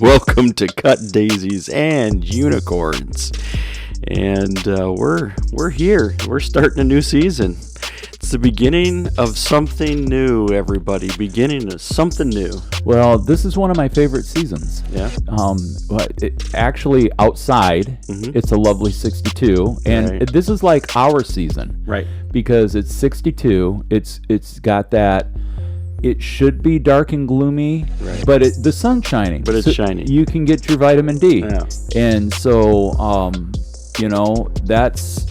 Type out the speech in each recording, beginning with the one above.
Welcome to Cut Daisies and Unicorns. And we're here. We're starting a new season. It's the beginning of something new, everybody. Beginning of something new. Well, this is one of my favorite seasons. Yeah. Actually, outside, it's a lovely 62, and this is like our season, right? Because it's 62. It's got that. It should be dark and gloomy, right, but the sun's shining. But it's shining. You can get your vitamin D. Yeah. And so, that's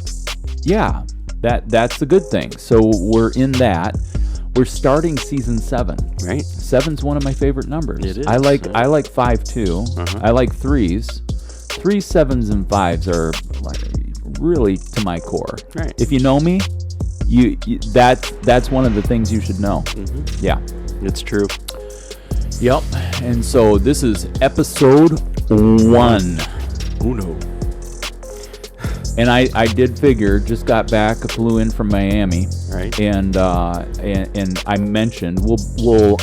a good thing. So we're in that. We're starting season 7. Right. 7's one of my favorite numbers. It is. I like 5 too. I like 3s. 3s, 7s, and 5s are like really to my core. Right. If you know me, that's one of the things you should know. Yeah, it's true. Yep. And so this is episode 1. Uno. And I did figure, just got back, flew in from Miami, right? And I mentioned we'll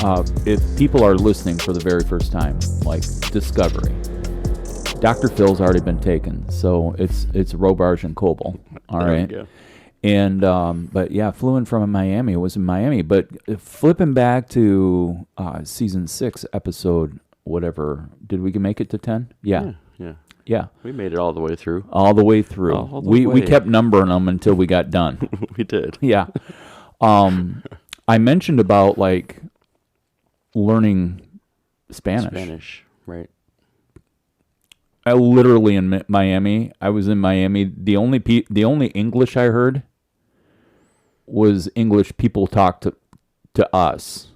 if people are listening for the very first time, like Discovery, Dr. Phil's already been taken, so it's Robarge and Coble. All right. There you go. And but yeah, flew in from Miami. It was in Miami, but flipping back to season 6, episode whatever. Did we make it to 10? Yeah. Yeah. We made it all the way through. All the way through. We kept numbering them until we got done. We did. Yeah. I mentioned about like learning Spanish. Right. I literally in Miami. I was in Miami. The only English I heard was English people talked to us.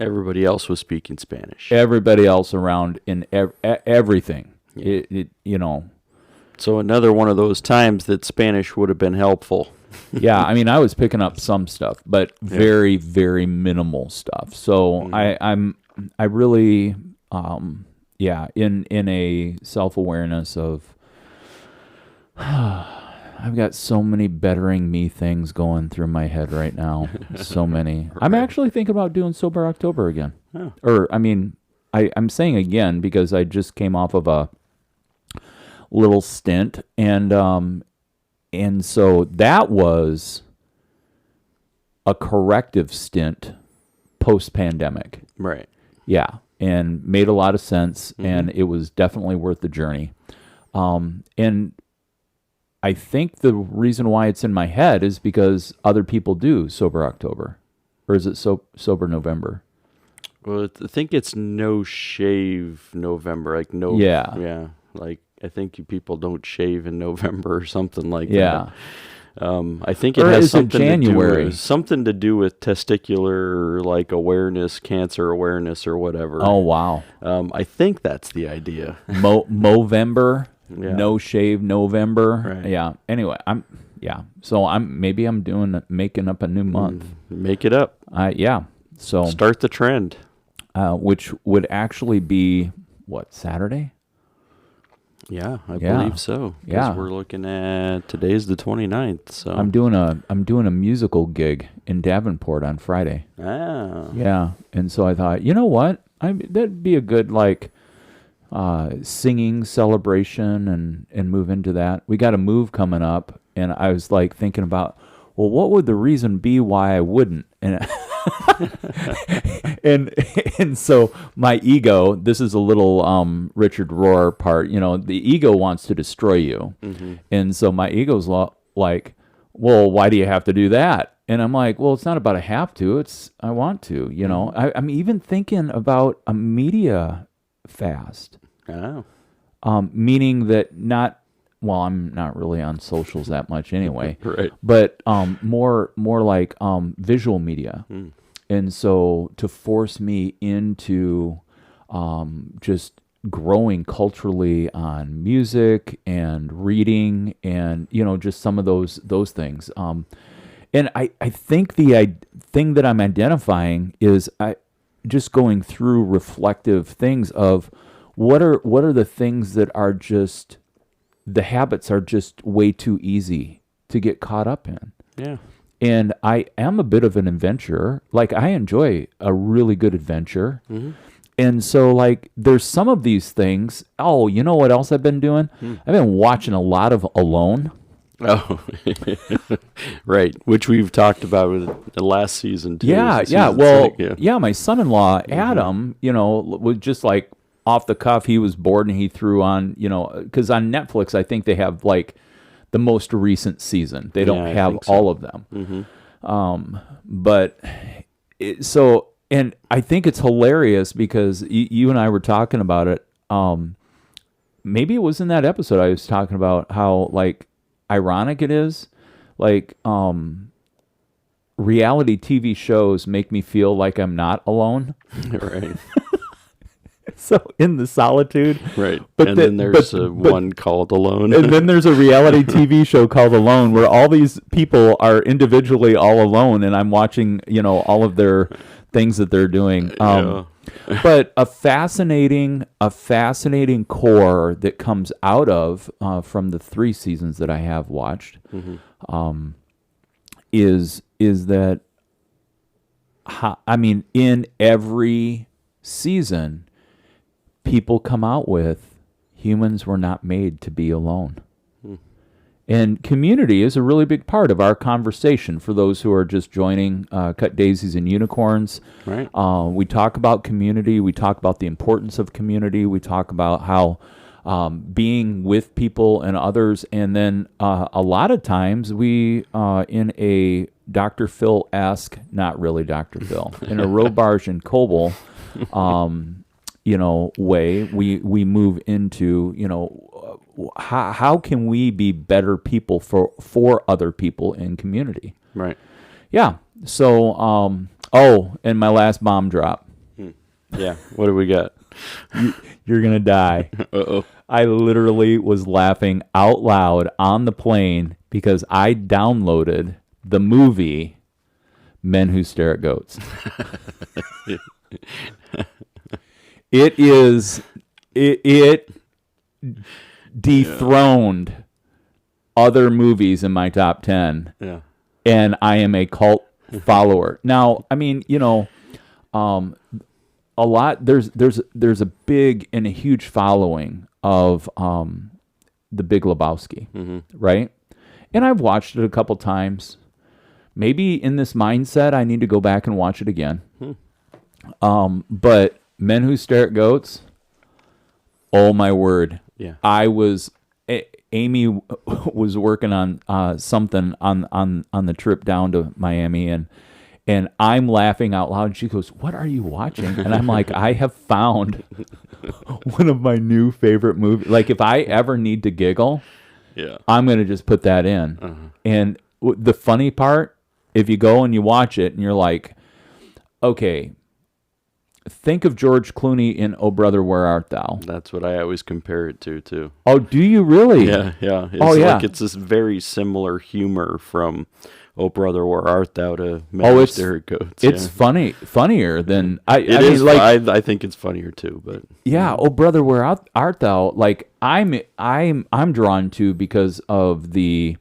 Everybody else was speaking Spanish. Everybody else around in everything. Yeah. So another one of those times that Spanish would have been helpful. Yeah, I mean, I was picking up some stuff, but very, very minimal stuff. So I really, in a self-awareness of, I've got so many bettering me things going through my head right now. So many. Right. I'm actually thinking about doing Sober October again. Oh. Or, I mean, I'm saying again because I just came off of a little stint. And so that was a corrective stint post-pandemic. Right. Yeah. And made a lot of sense. And it was definitely worth the journey. And I think the reason why it's in my head is because other people do Sober October. Or is it Sober November? Well, I think it's No Shave November. Like no. Yeah. Yeah. Like I think you people don't shave in November or something like that. I think it has something January? Something to do with testicular like awareness, cancer awareness, or whatever. Oh wow! I think that's the idea. Movember, No Shave November. Right. Yeah. Anyway, So I'm making up a new month. Make it up. So start the trend. Which would actually be what, Saturday? Yeah, I believe so. Yeah, we're looking at today's the 29th. So I'm doing a musical gig in Davenport on Friday. Ah. Yeah, and so I thought, you know what, that'd be a good like singing celebration and move into that. We got a move coming up, and I was like thinking about, well, what would the reason be why I wouldn't? And and so my ego, this is a little Richard Rohr part, the ego wants to destroy you. And so my ego's like, well, why do you have to do that? And I'm like, well, it's not about I have to, it's I want to, I'm even thinking about a media fast. Oh. Meaning that I'm not really on socials that much anyway. Right. But more like visual media. And so to force me into just growing culturally on music and reading and, just some of those things. And I think the thing that I'm identifying is just going through reflective things of what are the things that are just, the habits are just way too easy to get caught up in. Yeah. And I am a bit of an adventurer. Like, I enjoy a really good adventure. And so, like, there's some of these things. Oh, you know what else I've been doing? I've been watching a lot of Alone. Oh, right. Which we've talked about with the last season too. Yeah, Season yeah. Well, six, yeah. My son-in-law Adam, was just like off the cuff. He was bored and he threw on, because on Netflix I think they have like the most recent season. They don't have all of them. But and I think it's hilarious because you and I were talking about it. Maybe it was in that episode I was talking about how like ironic it is, like reality TV shows make me feel like I'm not alone. Right. So in the solitude, right? But then there's one called Alone, and then there's a reality TV show called Alone, where all these people are individually all alone, and I'm watching, all of their things that they're doing. But a fascinating core that comes out of from the 3 seasons that I have watched is that in every season, people come out with humans were not made to be alone. And community is a really big part of our conversation for those who are just joining Cut Daisies and Unicorns. Right. We talk about community. We talk about the importance of community. We talk about how being with people and others. And then a lot of times we, in a Dr. Phil-esque, not really Dr. Phil, in a Robarge and Coble way, we move into, how can we be better people for other people in community? Right. Yeah. So, and my last bomb drop. Yeah. What do we got? You're going to die. Uh-oh. I literally was laughing out loud on the plane because I downloaded the movie Men Who Stare at Goats. It dethroned other movies in my top 10. Yeah. And I am a cult follower. Now, a lot there's a big and a huge following of The Big Lebowski, right? And I've watched it a couple times. Maybe in this mindset, I need to go back and watch it again. But Men Who Stare at Goats, oh my word! Yeah, Amy was working on something on the trip down to Miami, and I'm laughing out loud. And she goes, "What are you watching?" And I'm like, "I have found one of my new favorite movies. Like if I ever need to giggle, I'm gonna just put that in." And the funny part, if you go and you watch it and you're like, okay, think of George Clooney in Oh Brother, Where Art Thou? That's what I always compare it to, too. Oh, do you really? Yeah. It's this very similar humor from Oh Brother, Where Art Thou to Men Who Stare at Goats. It's funnier than... I think it's funnier, too, but... Yeah, Oh Brother, Where Art Thou? Like, I'm drawn to because of the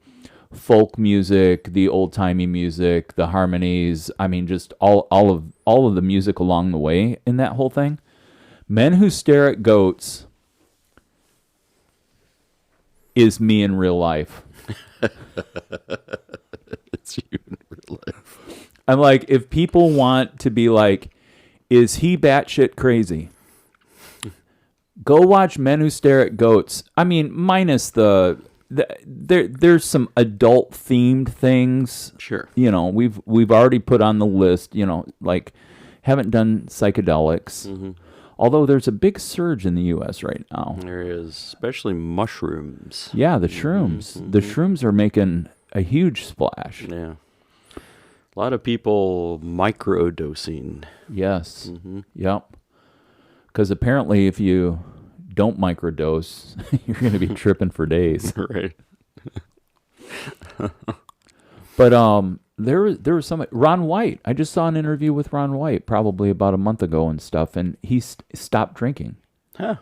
folk music, the old-timey music, the harmonies, just all of the music along the way in that whole thing. Men Who Stare at Goats is me in real life. It's you in real life. I'm like, if people want to be like, is he batshit crazy? Go watch Men Who Stare at Goats. Minus there's some adult themed things. Sure. We've already put on the list, like haven't done psychedelics. Although there's a big surge in the US right now. There is, especially mushrooms. Yeah, the shrooms. The shrooms are making a huge splash. Yeah. A lot of people microdosing. Yes. Yep. Because apparently if you don't microdose, you're going to be tripping for days. Right. But there was some Ron White. I just saw an interview with Ron White probably about a month ago and stuff, and he stopped drinking. Huh.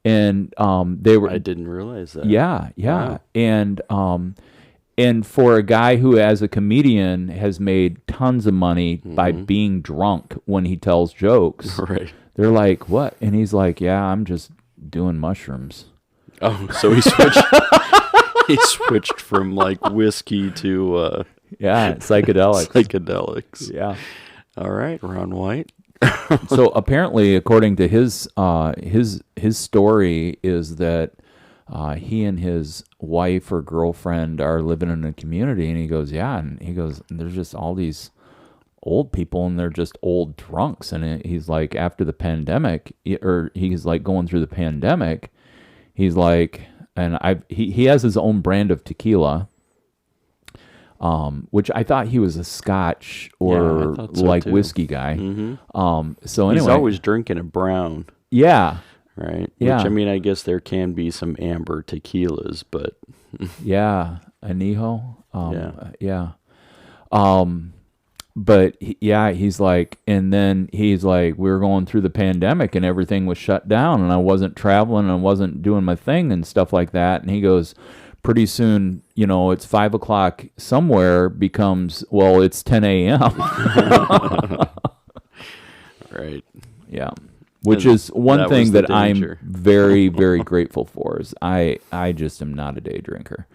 And they were. I didn't realize that. Yeah. Wow. And for a guy who, as a comedian, has made tons of money by being drunk when he tells jokes. Right. They're like, what? And he's like, yeah, I'm just doing mushrooms. Oh, so he switched. He switched from like whiskey to Yeah, psychedelics. psychedelics. Yeah. All right, Ron White. So apparently, according to his story, is that he and his wife or girlfriend are living in a community, and he goes, yeah, and he goes, there's just all these old people, and they're just old drunks, and he's like, after the pandemic, or he's like going through the pandemic, he's like, and he has his own brand of tequila. Which I thought he was a Scotch or so like too. whiskey guy. Mm-hmm. So anyway, he's always drinking a brown, yeah, right? Yeah. Which, I mean, I guess there can be some amber tequilas, but yeah, añejo, yeah. But he's like, and then he's like, we were going through the pandemic and everything was shut down, and I wasn't traveling and I wasn't doing my thing and stuff like that. And he goes, pretty soon, it's 5 o'clock somewhere becomes, well, it's 10 a.m. Right. Yeah. Which is one that thing was the that I'm danger. very, very grateful for is I just am not a day drinker.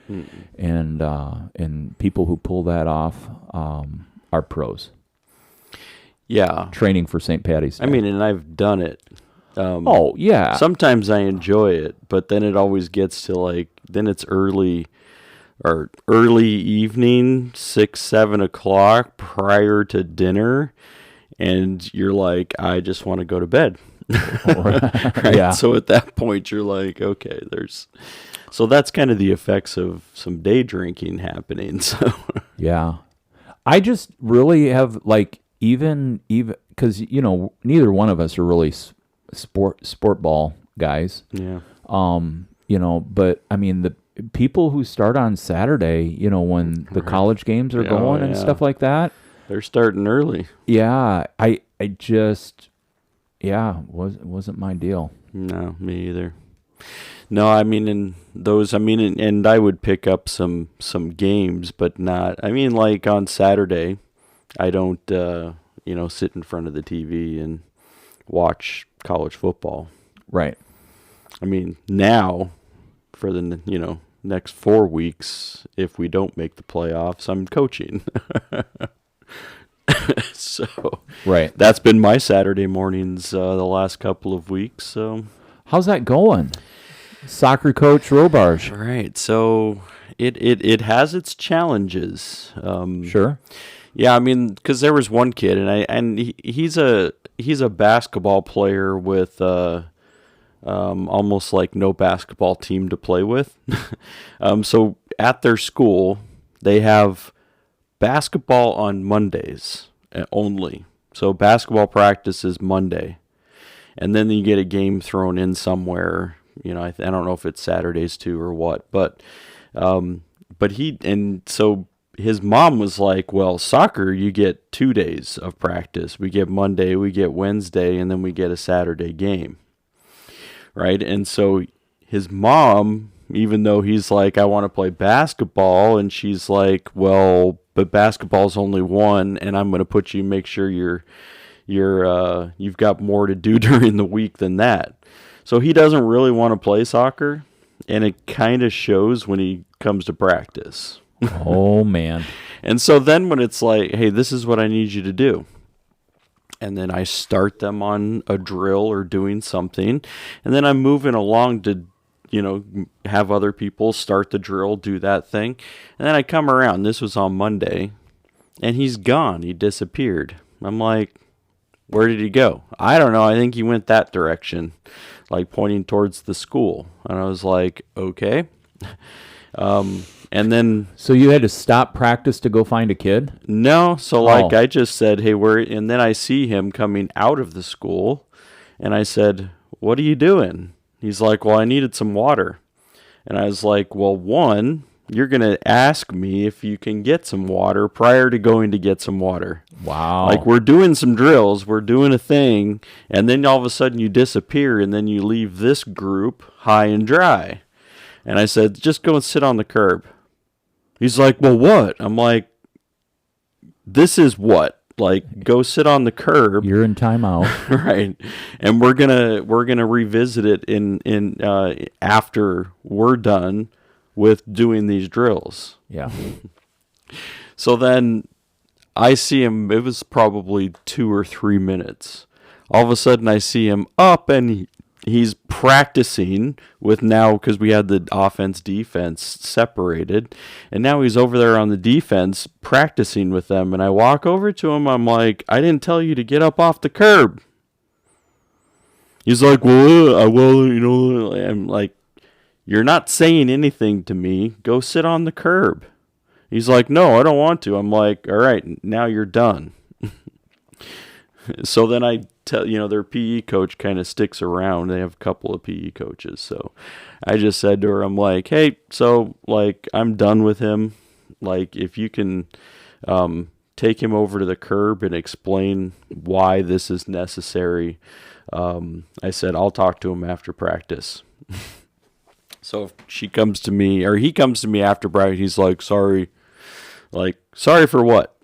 And people who pull that off are pros. Yeah. Training for St. Patty's Day. I mean, and I've done it. Oh, yeah. Sometimes I enjoy it, but then it always gets to like, then it's early evening, 6, 7 o'clock prior to dinner. And you're like, I just want to go to bed. Right? Yeah. So at that point, you're like, okay, so that's kind of the effects of some day drinking happening. So Yeah. I just really have like, even, cause neither one of us are really sport ball guys. yeah. But I mean, the people who start on Saturday, when the college games are going and stuff like that, they're starting early. Yeah, I just, wasn't my deal. No, me either. No, I mean, and I would pick up some games, but not, I mean, like on Saturday, I don't, sit in front of the TV and watch college football. Right. I mean, now for the, next 4 weeks, if we don't make the playoffs, I'm coaching. So right. That's been my Saturday mornings the last couple of weeks. So how's that going? Soccer coach Robarge. Right. So it has its challenges. Sure. Yeah, I mean, because there was one kid, and he's a basketball player with almost like no basketball team to play with. So at their school, they have basketball on Mondays only. So basketball practice is Monday, and then you get a game thrown in somewhere. I don't know if it's Saturdays too or what, but so his mom was like, well, soccer, you get 2 days of practice. We get Monday, we get Wednesday, and then we get a Saturday game. Right? And so his mom, even though he's like, I want to play basketball, and she's like, well, but basketball's only one, and I'm going to put you, make sure you've got more to do during the week than that. So he doesn't really want to play soccer, and it kind of shows when he comes to practice. Oh, man. And so then when it's like, hey, this is what I need you to do, and then I start them on a drill or doing something, and then I'm moving along to, have other people start the drill, do that thing, and then I come around. This was on Monday, and he's gone. He disappeared. I'm like, where did he go? I don't know. I think he went that direction, like pointing towards the school. And I was like, okay. And then, so you had to stop practice to go find a kid? No. So I just said, hey, and then I see him coming out of the school, and I said, what are you doing? He's like, well, I needed some water. And I was like, well, one, you're going to ask me if you can get some water prior to going to get some water. Wow. Like, we're doing some drills, we're doing a thing, and then all of a sudden you disappear, and then you leave this group high and dry. And I said, just go and sit on the curb. He's like, well, what? I'm like, this is what? Like, go sit on the curb. You're in timeout. Right. And we're gonna revisit it in after we're done with doing these drills. Yeah. So then I see him, it was probably 2 or 3 minutes. All of a sudden I see him up, and he's practicing with, now because we had the offense defense separated, and now he's over there on the defense practicing with them. And I walk over to him, I'm like, I didn't tell you to get up off the curb. He's like, well, I'm like, you're not saying anything to me. Go sit on the curb. He's like, no, I don't want to. I'm like, all right, now you're done. So then I tell, their PE coach kind of sticks around. They have a couple of PE coaches. So I just said to her, I'm like, hey, so like, I'm done with him. Like, if you can take him over to the curb and explain why this is necessary. I said, I'll talk to him after practice. So if she comes to me, or he comes to me after practice, he's like, sorry. Like, sorry for what?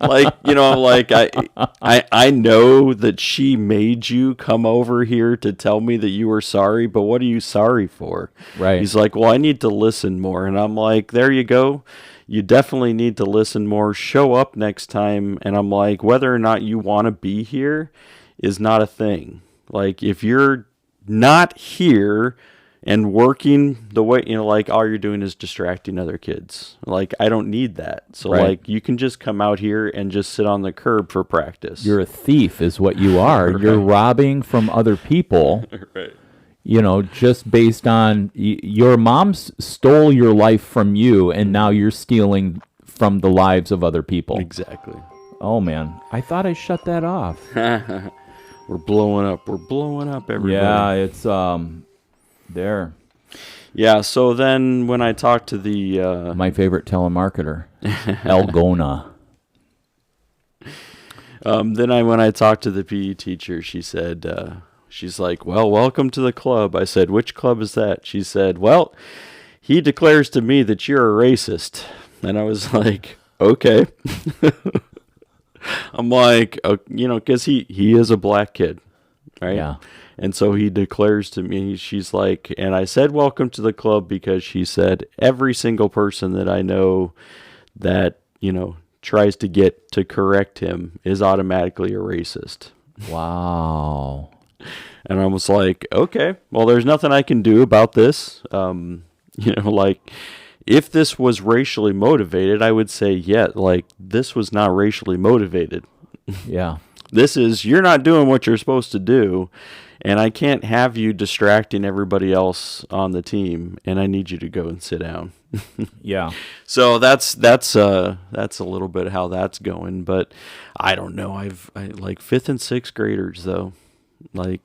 Like, I know that she made you come over here to tell me that you were sorry, but what are you sorry for? Right. He's like, well, I need to listen more. And I'm like, there you go. You definitely need to listen more. Show up next time. And I'm like, whether or not you want to be here is not a thing. Like, if you're not here and working the way, like, all you're doing is distracting other kids. Like, I don't need that. So, right. Like, you can just come out here and just sit on the curb for practice. You're a thief is what you are. Right. You're robbing from other people. Right. Just based on your mom stole your life from you, and now you're stealing from the lives of other people. Exactly. Oh, man. I thought I shut that off. We're blowing up. We're blowing up, everybody. Yeah, it's there. Yeah, so then when I talked to the... my favorite telemarketer, Elgona. When I talked to the PE teacher, she said, she's like, well, welcome to the club. I said, which club is that? She said, well, he declares to me that you're a racist. And I was like, okay. I'm like, because he is a black kid, right? Yeah. And so he declares to me, she's like, and I said, welcome to the club, because she said, every single person that I know that, tries to get to correct him is automatically a racist. Wow. And I was like, okay, well, there's nothing I can do about this. If this was racially motivated, I would say, yeah, like, this was not racially motivated. Yeah. This is, you're not doing what you're supposed to do, and I can't have you distracting everybody else on the team, and I need you to go and sit down. Yeah. So that's a little bit how that's going, but I don't know. I like 5th and 6th graders though, like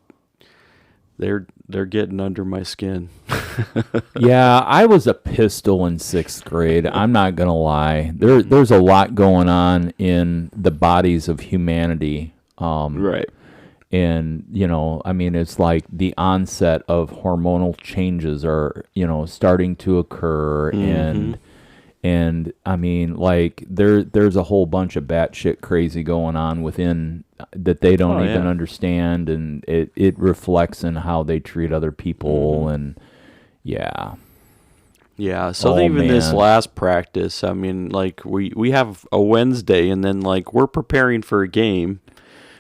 they're getting under my skin. Yeah, I was a pistol in 6th grade. I'm not gonna lie. There's a lot going on in the bodies of humanity. Right. And, it's like the onset of hormonal changes are, starting to occur. Mm-hmm. And I mean, like, there's a whole bunch of batshit crazy going on within that they don't even understand. And it reflects in how they treat other people. Mm-hmm. And yeah. Yeah, so this last practice, I mean, like, we have a Wednesday, and then, like, we're preparing for a game.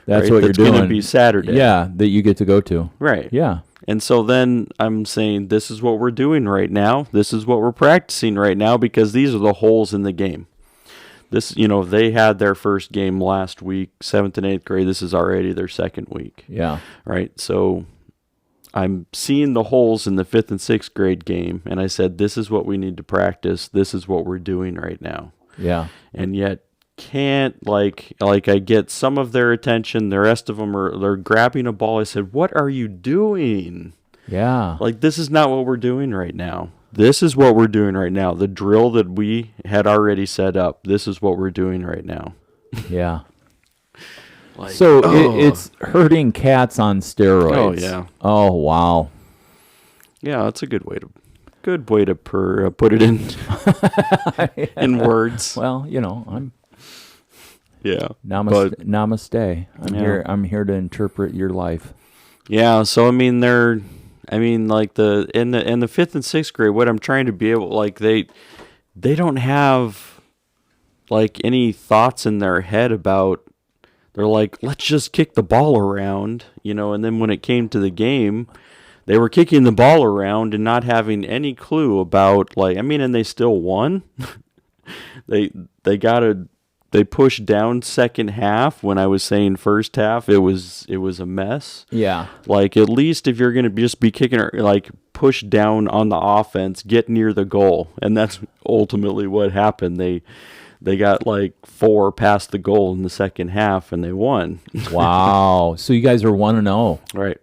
That's right? what you're doing. It's going to be Saturday. Yeah, that you get to go to. Right. Yeah. And so then I'm saying, this is what we're doing right now. This is what we're practicing right now, because these are the holes in the game. This, they had their first game last week, 7th and 8th grade. This is already their second week. Yeah. Right. So I'm seeing the holes in the 5th and 6th grade game. And I said, this is what we need to practice. This is what we're doing right now. Yeah. And yet, can't like I get some of their attention, the rest of them they're grabbing a ball. I said, what are you doing? Yeah, like, this is not what we're doing right now. This is what we're doing right now. The drill that we had already set up, this is what we're doing right now. Yeah. It's herding cats on steroids. Oh yeah. Oh wow. Yeah, that's a good way to put it in in words. Well, Yeah. Namaste. I'm here to interpret your life. Yeah, so I mean like in the 5th and 6th grade, what I'm trying to be able, like, they don't have like any thoughts in their head about, they're like, let's just kick the ball around, and then when it came to the game, they were kicking the ball around and not having any clue about, like, and they still won. They pushed down second half. When I was saying first half, it was a mess. Yeah. Like, at least if you're going to just be kicking, like, push down on the offense, get near the goal. And that's ultimately what happened. They got like 4 past the goal in the second half, and they won. Wow. So you guys are 1-0. Right.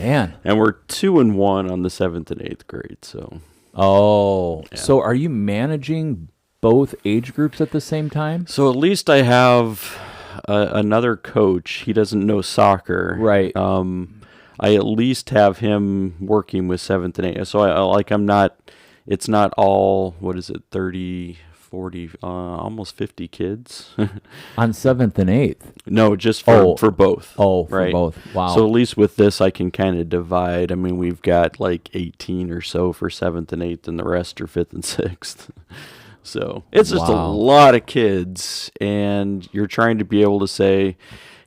Man. And we're 2-1 on the 7th and 8th grade. So. Oh. Yeah. So are you managing both age groups at the same time? So at least I have another coach. He doesn't know soccer. Right. I at least have him working with 7th and 8th. So it's not all, 30, 40, almost 50 kids. On 7th and 8th? No, just for both. Oh, for both. Wow. So at least with this, I can kind of divide. We've got like 18 or so for 7th and 8th, and the rest are 5th and 6th. So it's just a lot of kids, and you're trying to be able to say,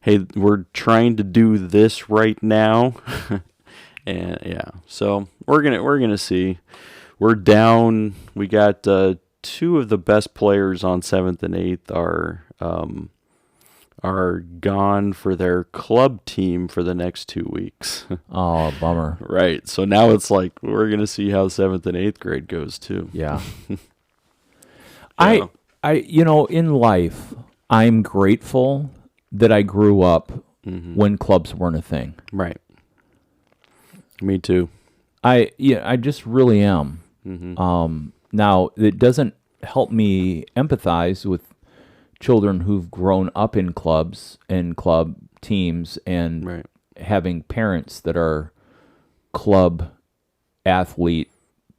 hey, we're trying to do this right now. And yeah, so we're gonna see. We're down. We got 2 of the best players on 7th and 8th are gone for their club team for the next 2 weeks. Oh, bummer. Right. So now it's like, we're gonna see how 7th and 8th grade goes too. Yeah. I in life, I'm grateful that I grew up when clubs weren't a thing. Right. Me too. I just really am. Now, it doesn't help me empathize with children who've grown up in clubs and club teams and having parents that are club athlete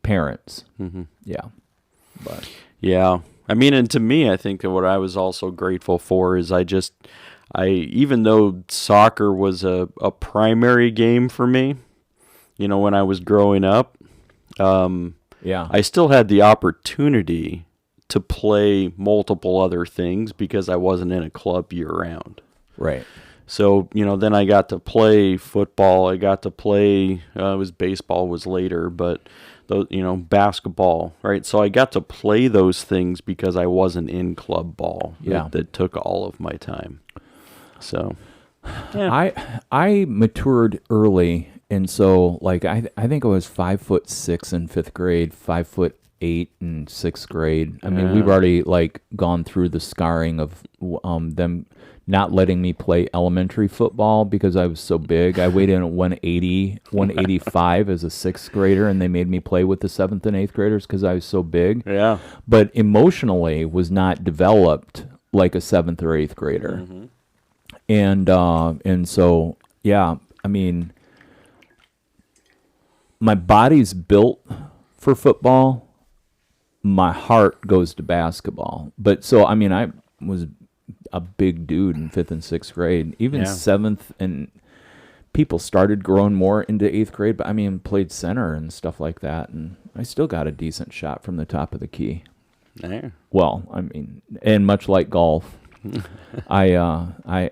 parents. Yeah. But yeah. And to me, I think that what I was also grateful for is even though soccer was a primary game for me, when I was growing up, I still had the opportunity to play multiple other things because I wasn't in a club year round. Right. So, then I got to play football. I got to play, baseball was later, but basketball, right? So I got to play those things because I wasn't in club ball. Yeah. That took all of my time. So, yeah. I matured early, and so like I think I was 5'6" in 5th grade, 5'8" in 6th grade. We've already like gone through the scarring of them not letting me play elementary football because I was so big. I weighed in at 180, 185 as a 6th grader, and they made me play with the 7th and 8th graders because I was so big. Yeah. But emotionally was not developed like a 7th or 8th grader. And so, yeah, my body's built for football. My heart goes to basketball. But so, I was a big dude in 5th and 6th grade. Even 7th, and people started growing more into 8th grade, but played center and stuff like that, and I still got a decent shot from the top of the key. Yeah. Well, and much like golf, I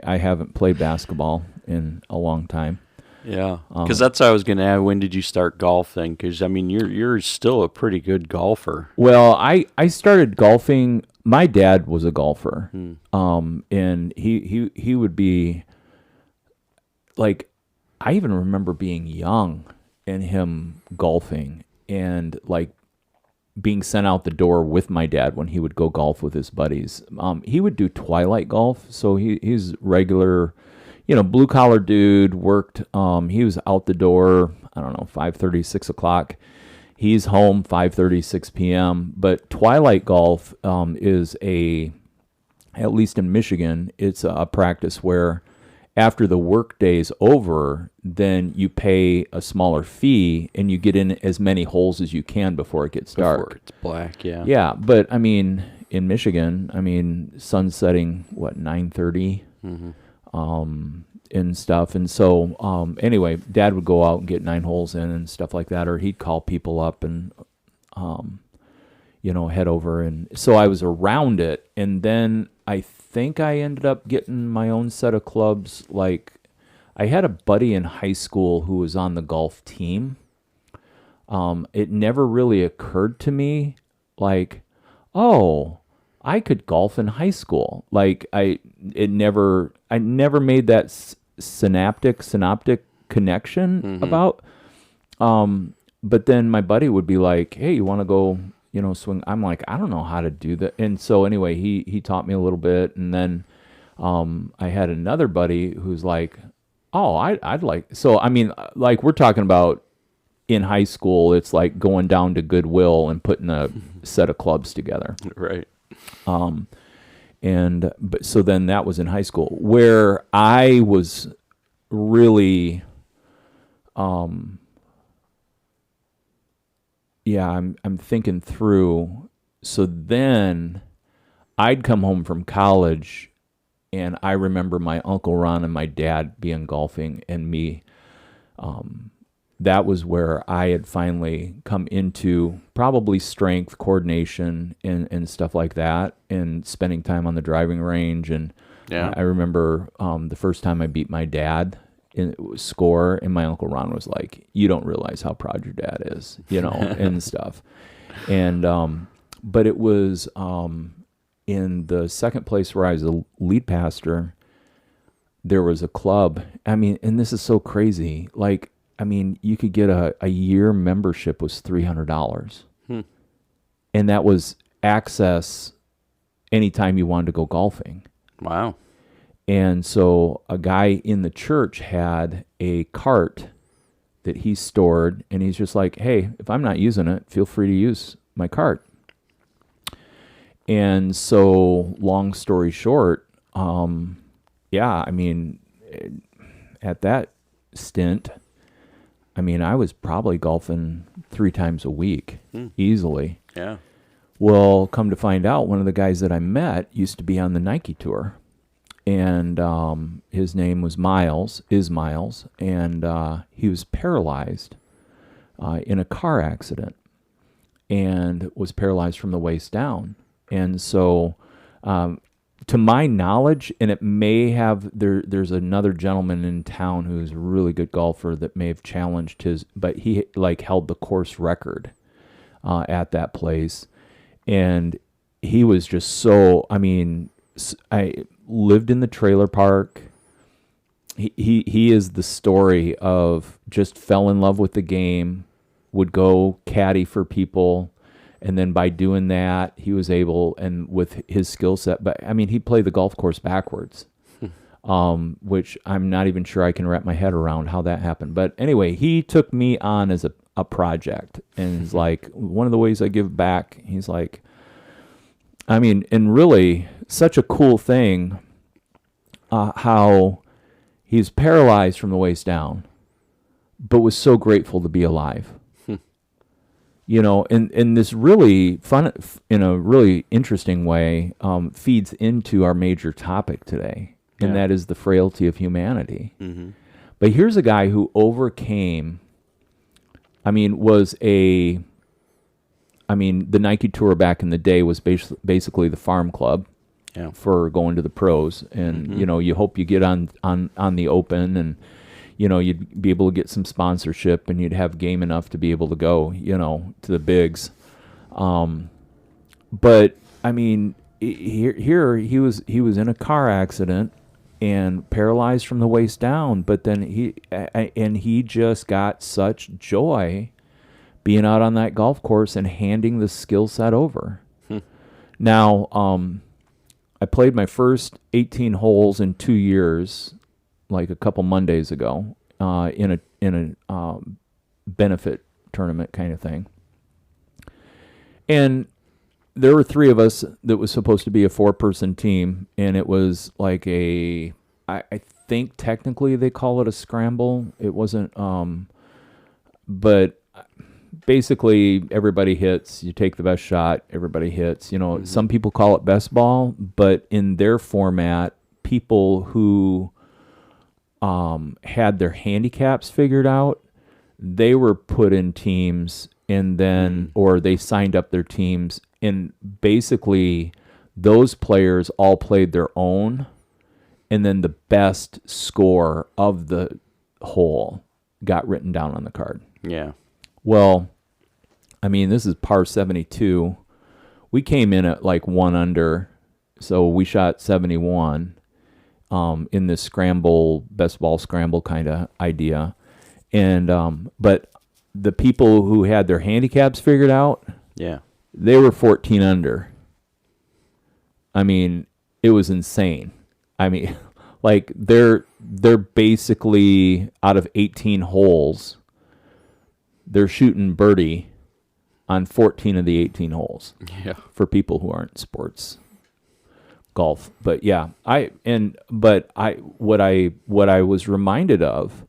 haven't played basketball in a long time. Yeah, because that's what I was going to add. When did you start golfing? Because you're still a pretty good golfer. Well, I started golfing. My dad was a golfer, and he would be like, I even remember being young and him golfing and like being sent out the door with my dad when he would go golf with his buddies. He would do twilight golf, so he's regular, blue collar dude. Worked. He was out the door, I don't know, 5:30, 6 o'clock. He's home 5:30, 6 p.m. But twilight golf is at least in Michigan, it's a practice where after the work day's over, then you pay a smaller fee and you get in as many holes as you can before it gets dark. Before it's black, yeah. Yeah, but in Michigan, I mean, sun's setting, 9:30, and stuff. And so, anyway, Dad would go out and get 9 holes in and stuff like that, or he'd call people up and, head over. And so I was around it. And then I think I ended up getting my own set of clubs. Like, I had a buddy in high school who was on the golf team. It never really occurred to me, like, oh, I could golf in high school. Like, I never made that synaptic connection about. But then my buddy would be like, hey, you want to go, swing? I'm like, I don't know how to do that. And so anyway, he taught me a little bit. And then I had another buddy who's like, oh, I'd like, so I mean, like, we're talking about in high school, it's like going down to Goodwill and putting a set of clubs together. Right. But so then that was in high school where I was really, I'm thinking through. So then I'd come home from college, and I remember my Uncle Ron and my dad being golfing, and me. That was where I had finally come into probably strength, coordination, and stuff like that, and spending time on the driving range. And I remember the first time I beat my dad in score, and my Uncle Ron was like, "You don't realize how proud your dad is," and stuff. And but it was in the second place where I was a lead pastor. There was a club. I mean, and this is so crazy. Like, I mean, you could get a year membership was $300. And that was access anytime you wanted to go golfing. Wow. And so a guy in the church had a cart that he stored, and he's just like, hey, if I'm not using it, feel free to use my cart. And so long story short, I mean, at that stint, I mean, I was probably golfing 3 times a week, easily. Yeah. Well, come to find out, one of the guys that I met used to be on the Nike tour, and his name was Miles, and he was paralyzed in a car accident, and was paralyzed from the waist down. And so, to my knowledge, and it may have, there's another gentleman in town who's a really good golfer that may have challenged his, but he like held the course record at that place. And he was just so, I mean, I lived in the trailer park. He is the story of just fell in love with the game, would go caddy for people. And then by doing that, he was able, and with his skill set, but I mean, he played the golf course backwards, which I'm not even sure I can wrap my head around how that happened. But anyway, he took me on as a project, and he's like, one of the ways I give back, he's like, I mean, and really such a cool thing, how he's paralyzed from the waist down, but was so grateful to be alive. And this really fun, in a really interesting way, feeds into our major topic today, and that is the frailty of humanity. Mm-hmm. But here's a guy who overcame, the Nike Tour back in the day was basically the farm club for going to the pros. And, you hope you get on the Open, and, you'd be able to get some sponsorship, and you'd have game enough to be able to go, to the bigs. But I mean, here he was in a car accident and paralyzed from the waist down. But then he just got such joy being out on that golf course and handing the skill set over. Now, I played my first 18 holes in 2 years, like a couple Mondays ago, in a benefit tournament kind of thing. And there were 3 of us that was supposed to be a 4-person team, and it was like I think technically they call it a scramble. It wasn't, but basically everybody hits. You take the best shot. Everybody hits. Some people call it best ball, but in their format, people who had their handicaps figured out, they were put in teams, and then or they signed up their teams, and basically those players all played their own, and then the best score of the hole got written down on the card. Yeah. Well, I mean, this is par 72. We came in at like 1 under, so we shot 71 in this scramble, best ball scramble kind of idea. And but the people who had their handicaps figured out, yeah, they were 14 under. I mean, it was insane. I mean, like they're basically out of 18 holes, they're shooting birdie on 14 of the 18 holes. Yeah. For people who aren't sports golf. But yeah, what I was reminded of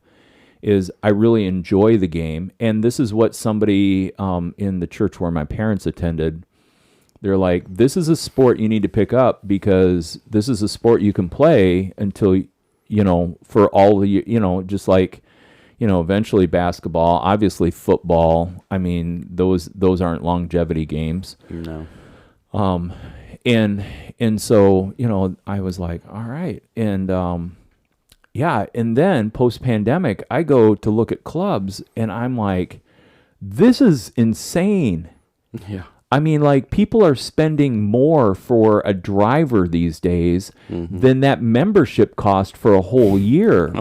is I really enjoy the game, and this is what somebody in the church where my parents attended, they're like, this is a sport you need to pick up because this is a sport you can play until, for all the, just like, eventually basketball, obviously football. I mean, those aren't longevity games. No. And so, I was like, all right. And, yeah. And then post pandemic, I go to look at clubs and I'm like, this is insane. Yeah. I mean, like, people are spending more for a driver these days than that membership cost for a whole year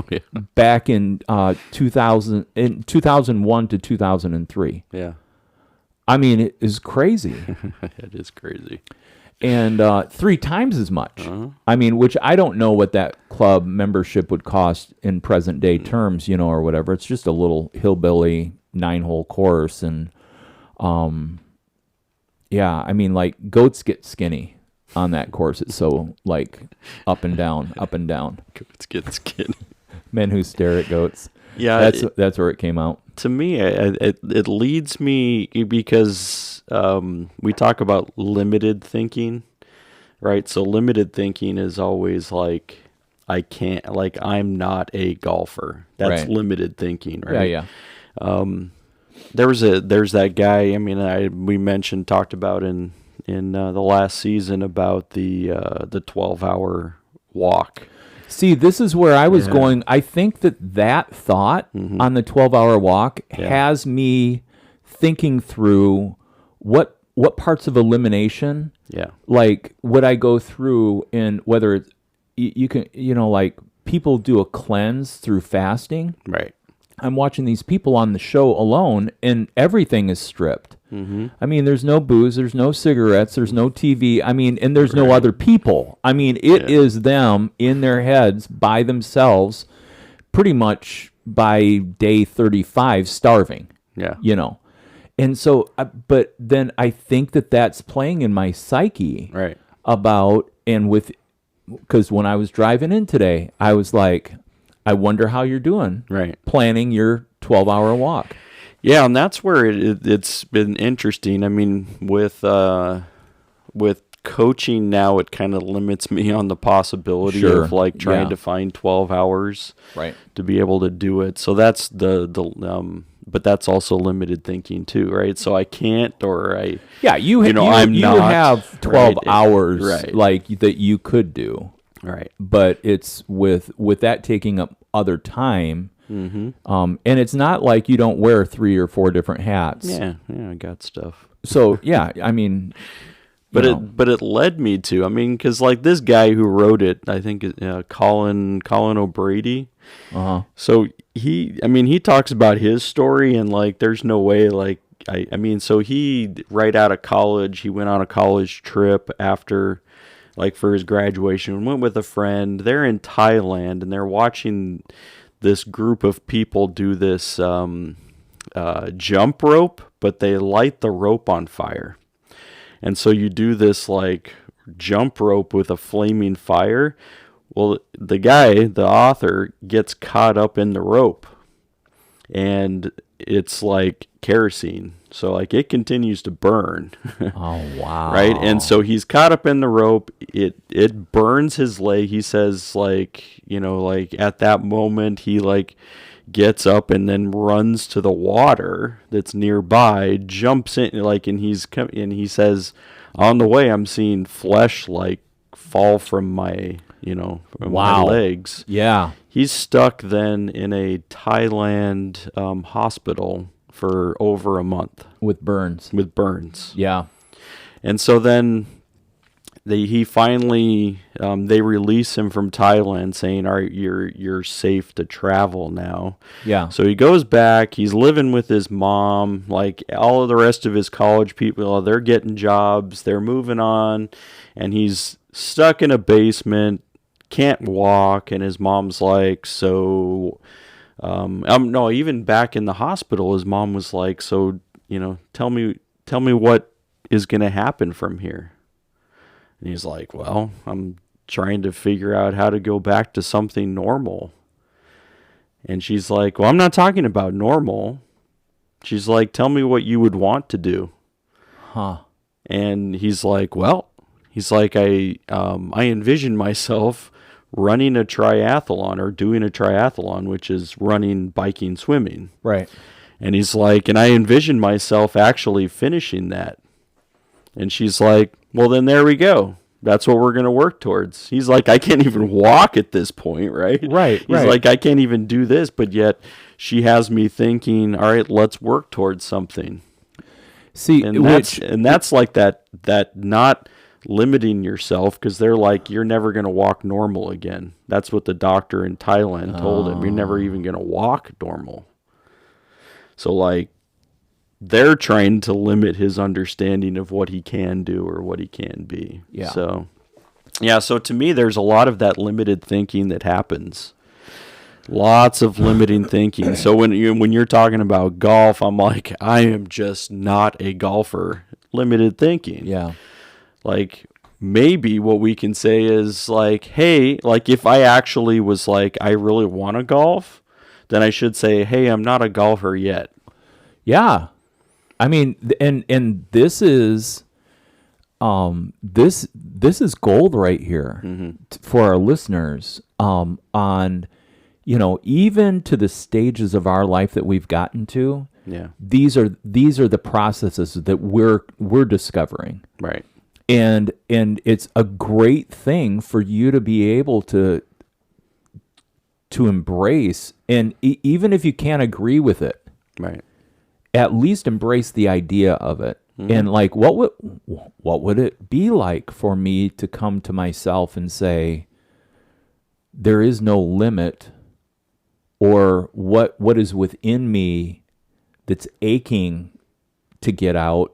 back in 2001 to 2003. Yeah. I mean, it is crazy. It is crazy. And 3 times as much. I mean, which I don't know what that club membership would cost in present day terms, or whatever. It's just a little hillbilly 9-hole course. And, yeah, I mean, like, goats get skinny on that course. It's so, like, up and down, up and down. Goats get skinny. Men who stare at goats. Yeah. That's where it came out. To me, it leads me because we talk about limited thinking, right? So limited thinking is always like, I'm not a golfer. That's right. Limited thinking, right? Yeah. There's that guy. I mean, we talked about in the last season about the 12-hour walk. See, this is where I was going. I think that thought on the 12-hour walk has me thinking through what parts of elimination, like, would I go through, and whether it's, you can, like, people do a cleanse through fasting. Right. I'm watching these people on the show alone, and everything is stripped. I mean, there's no booze, there's no cigarettes, there's no TV. I mean, and there's no other people. I mean, it is them in their heads by themselves, pretty much by day 35, starving. Yeah. And so, but then I think that's playing in my psyche. Right. Because when I was driving in today, I was like, I wonder how you're doing. Right. Planning your 12-hour walk. Yeah, and that's where it's been interesting. I mean, with coaching now, it kind of limits me on the possibility of like trying to find 12 hours to be able to do it. So that's but that's also limited thinking too, right? So I can't, or I you have 12 hours like that you could do. Right. But it's with that taking up other time. And it's not like you don't wear 3 or 4 different hats. Yeah, I got stuff. So yeah, I mean, but it led me to, I mean, because like this guy who wrote it, I think Colin O'Brady. So he talks about his story, and like there's no way, like I mean, so he right out of college, he went on a college trip after, like, for his graduation, went with a friend. They're in Thailand, and they're watching this group of people do this jump rope, but they light the rope on fire. And so you do this, like, jump rope with a flaming fire. Well, the guy, the author, gets caught up in the rope. And it's like kerosene. So like it continues to burn. Oh, wow. Right? And so he's caught up in the rope. It burns his leg. He says like, like at that moment he like gets up and then runs to the water that's nearby, jumps in like, and he says, on the way I'm seeing flesh like fall from my, from my legs. Yeah. He's stuck then in a Thailand hospital for over a month. With burns. Yeah. And so then he finally, they release him from Thailand saying, all right, you're safe to travel now. Yeah. So he goes back. He's living with his mom. Like all of the rest of his college people, they're getting jobs. They're moving on. And he's stuck in a basement, can't walk. And his mom's like, so... no, even back in the hospital, his mom was like, so, tell me what is going to happen from here. And he's like, well, I'm trying to figure out how to go back to something normal. And she's like, well, I'm not talking about normal. She's like, tell me what you would want to do. Huh. And he's like, I envision myself running a triathlon or doing a triathlon, which is running, biking, swimming. Right. And he's like, and I envision myself actually finishing that. And she's like, well, then there we go. That's what we're going to work towards. He's like, I can't even walk at this point, right? Right. He's like, I can't even do this. But yet she has me thinking, all right, let's work towards something. See, and that's like that not limiting yourself, because they're like, you're never going to walk normal again. That's what the doctor in Thailand told him. You're never even going to walk normal. So like they're trying to limit his understanding of what he can do or what he can be. Yeah. So to me, there's a lot of that limited thinking that happens. Lots of limiting thinking. So when you're talking about golf, I'm like, I am just not a golfer. Limited thinking. Yeah. Like maybe what we can say is like, hey, like if I actually was like, I really want to golf, then I should say, hey, I'm not a golfer yet. Yeah. I mean, and this is this is gold right here for our listeners on, even to the stages of our life that we've gotten to. Yeah. These are the processes that we're discovering. Right. And it's a great thing for you to be able to embrace, and even if you can't agree with it, right, at least embrace the idea of it. And like, what would it be like for me to come to myself and say, there is no limit, or what is within me that's aching to get out.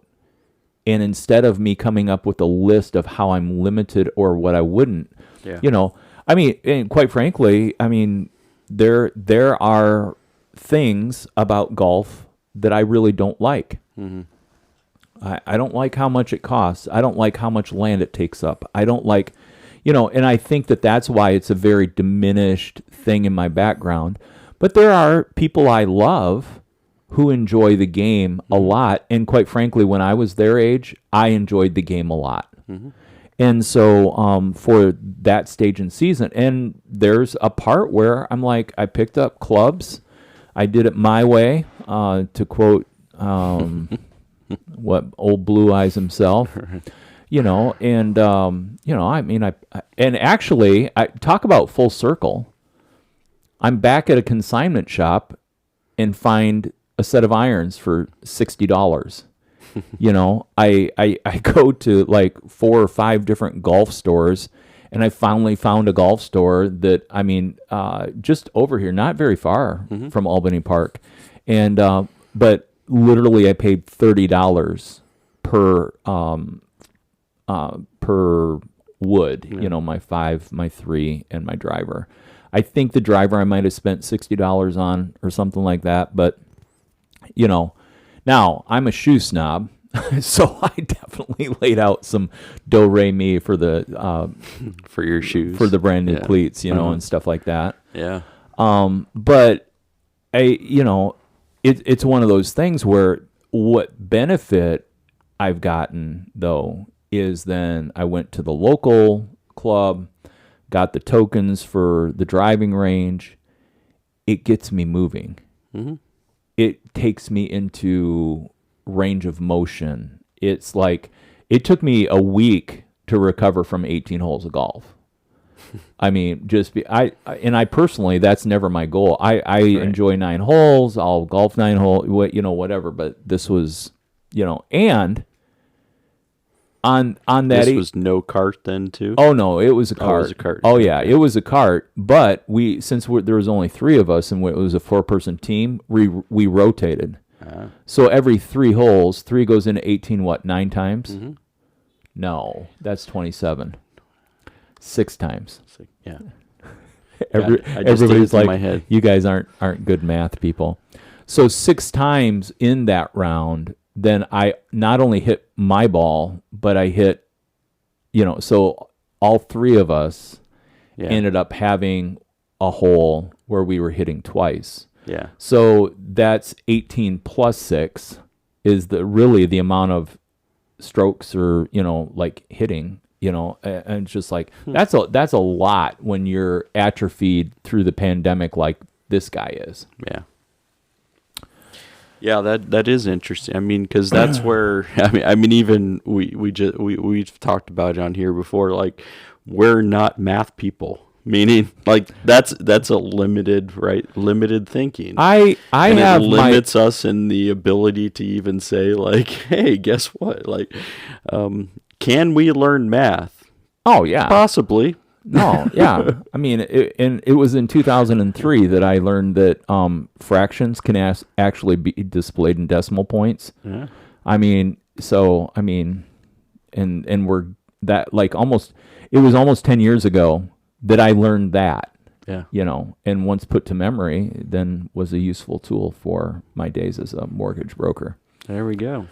And instead of me coming up with a list of how I'm limited or what I wouldn't, I mean, and quite frankly, I mean, there are things about golf that I really don't like. I don't like how much it costs. I don't like how much land it takes up. I don't like, and I think that's why it's a very diminished thing in my background. But there are people I love who enjoy the game a lot. And quite frankly, when I was their age, I enjoyed the game a lot. And so for that stage in season, and there's a part where I'm like, I picked up clubs. I did it my way, to quote what old Blue Eyes himself, and, I mean, and actually, I talk about full circle. I'm back at a consignment shop and find a set of irons for $60. I go to like 4 or 5 different golf stores, and I finally found a golf store that, I mean, just over here, not very far from Albany Park. And, but literally I paid $30 per wood, my 5, my 3, and my driver. I think the driver I might have spent $60 on or something like that, but now I'm a shoe snob, so I definitely laid out some do re mi for the for your shoes, for the brand new cleats, and stuff like that. Yeah. But I it's one of those things where what benefit I've gotten though is then I went to the local club, got the tokens for the driving range. It gets me moving. Mm-hmm. It takes me into range of motion. It's like it took me a week to recover from 18 holes of golf. I mean, I personally, that's never my goal. I Right. enjoy 9 holes. I'll golf 9 holes, whatever. But this was, and on that, This was no cart then too. oh no, it was a cart. Oh, it was a cart. Oh yeah, Okay. it was a cart. But there was only 3 of us, and it was a 4-person team. We rotated. So every 3 holes, 3 goes into 18. 9 times? Mm-hmm. No, that's 27. 6 times. So, yeah. I just did Everybody's it in like, my head. you guys aren't good math people. So 6 times in that round, then I not only hit my ball, but I hit, so all 3 of us Yeah. ended up having a hole where we were hitting twice. Yeah. So that's 18 plus 6 is really the amount of strokes or, like hitting. And it's just like that's a lot when you're atrophied through the pandemic like this guy is. Yeah. Yeah, that is interesting. I mean, because that's where even we've talked about it on here before. Like, we're not math people. Meaning, like that's a limited thinking. I and have it limits us in the ability to even say like, hey, guess what? Like, can we learn math? Oh yeah, Possibly. no, yeah. I mean, it was in 2003 that I learned that fractions can actually be displayed in decimal points. Yeah. I mean, and we're that like almost. It was almost 10 years ago that I learned that. Yeah. And once put to memory, then was a useful tool for my days as a mortgage broker. There we go.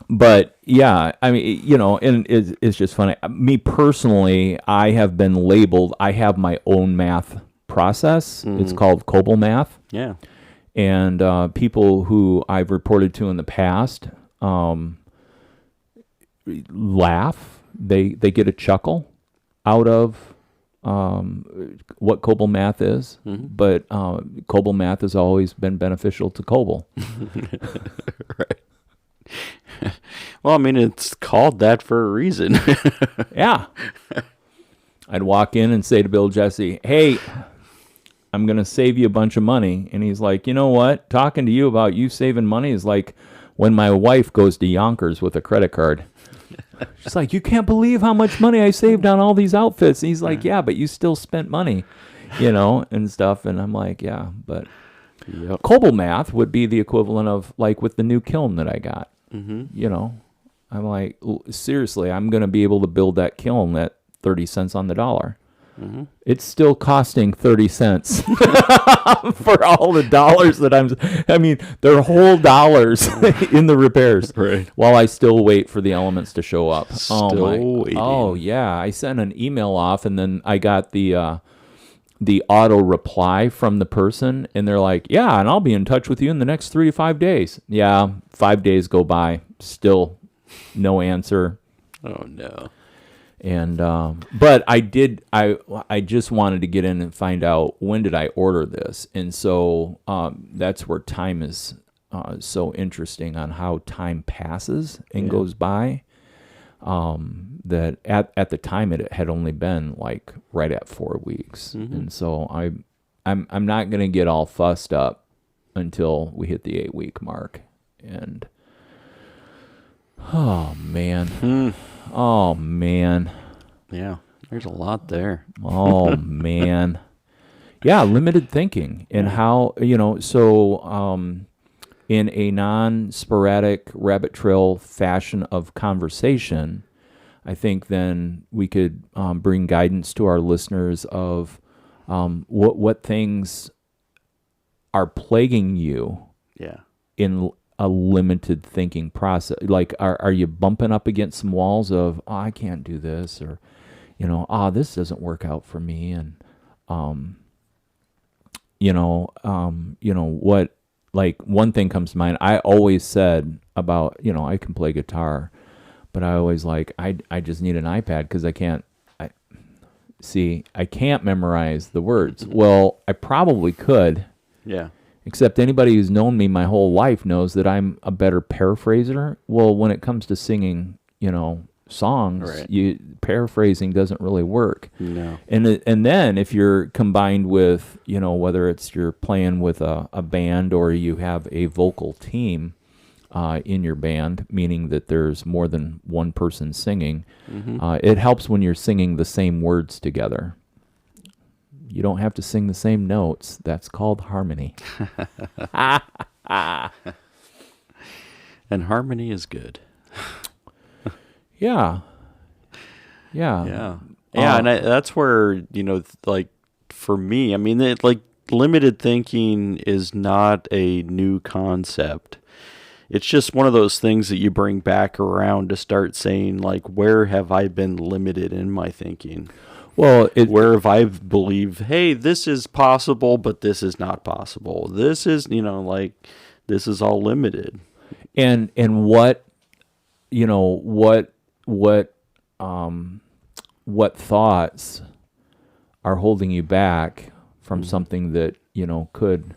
But yeah, I mean, and it's just funny. Me personally, I have been labeled, I have my own math process. It's called COBOL math. Yeah. And people who I've reported to in the past laugh. They get a chuckle out of what COBOL math is, but COBOL math has always been beneficial to COBOL. Right. Well, I mean, it's called that for a reason. Yeah. I'd walk in and say to Bill Jesse, hey, I'm going to save you a bunch of money. And he's like, you know what? Talking to you about you saving money is like when my wife goes to Yonkers with a credit card. She's like, you can't believe how much money I saved on all these outfits. And he's like, yeah, but you still spent money, and stuff. And I'm like, yeah, but Yep. COBOL math would be the equivalent of like with the new kiln that I got. I'm like, seriously, I'm going to be able to build that kiln at 30 cents on the dollar. It's still costing 30 cents for all the dollars that they're whole dollars in the repairs. Right. While I still wait for the elements to show up. Waiting. Oh yeah. I sent an email off and then I got the auto reply from the person and they're like, yeah, and I'll be in touch with you in the next 3 to 5 days. Yeah. 5 days go by. Still no answer. Oh no. And but I just wanted to get in and find out when did I order this, and so that's where time is so interesting on how time passes and goes by. That at the time it had only been like right at 4 weeks, and so I'm not gonna get all fussed up until we hit the 8-week mark, and oh man. Yeah. There's a lot there. Oh man. Yeah, limited thinking and how, so in a non-sporadic rabbit trail fashion of conversation, I think then we could bring guidance to our listeners of what things are plaguing you Yeah. in a limited thinking process. Like, are you bumping up against some walls of, oh, I can't do this, or, this doesn't work out for me, and what, like, one thing comes to mind. I always said about, I can play guitar, but I always I just need an iPad because I can't memorize the words. Well, I probably could. Yeah. Except anybody who's known me my whole life knows that I'm a better paraphraser. Well, when it comes to singing, songs, Right. Paraphrasing doesn't really work. No. And then if you're combined with, whether it's you're playing with a band or you have a vocal team in your band, meaning that there's more than one person singing, it helps when you're singing the same words together. You don't have to sing the same notes. That's called harmony. And harmony is good. Yeah. Yeah. Yeah, and that's where, like, for me, I mean, limited thinking is not a new concept. It's just one of those things that you bring back around to start saying, like, where have I been limited in my thinking? Well, where have I believed, hey, this is possible, but this is not possible. This is, this is all limited. And what, what thoughts are holding you back from something that, could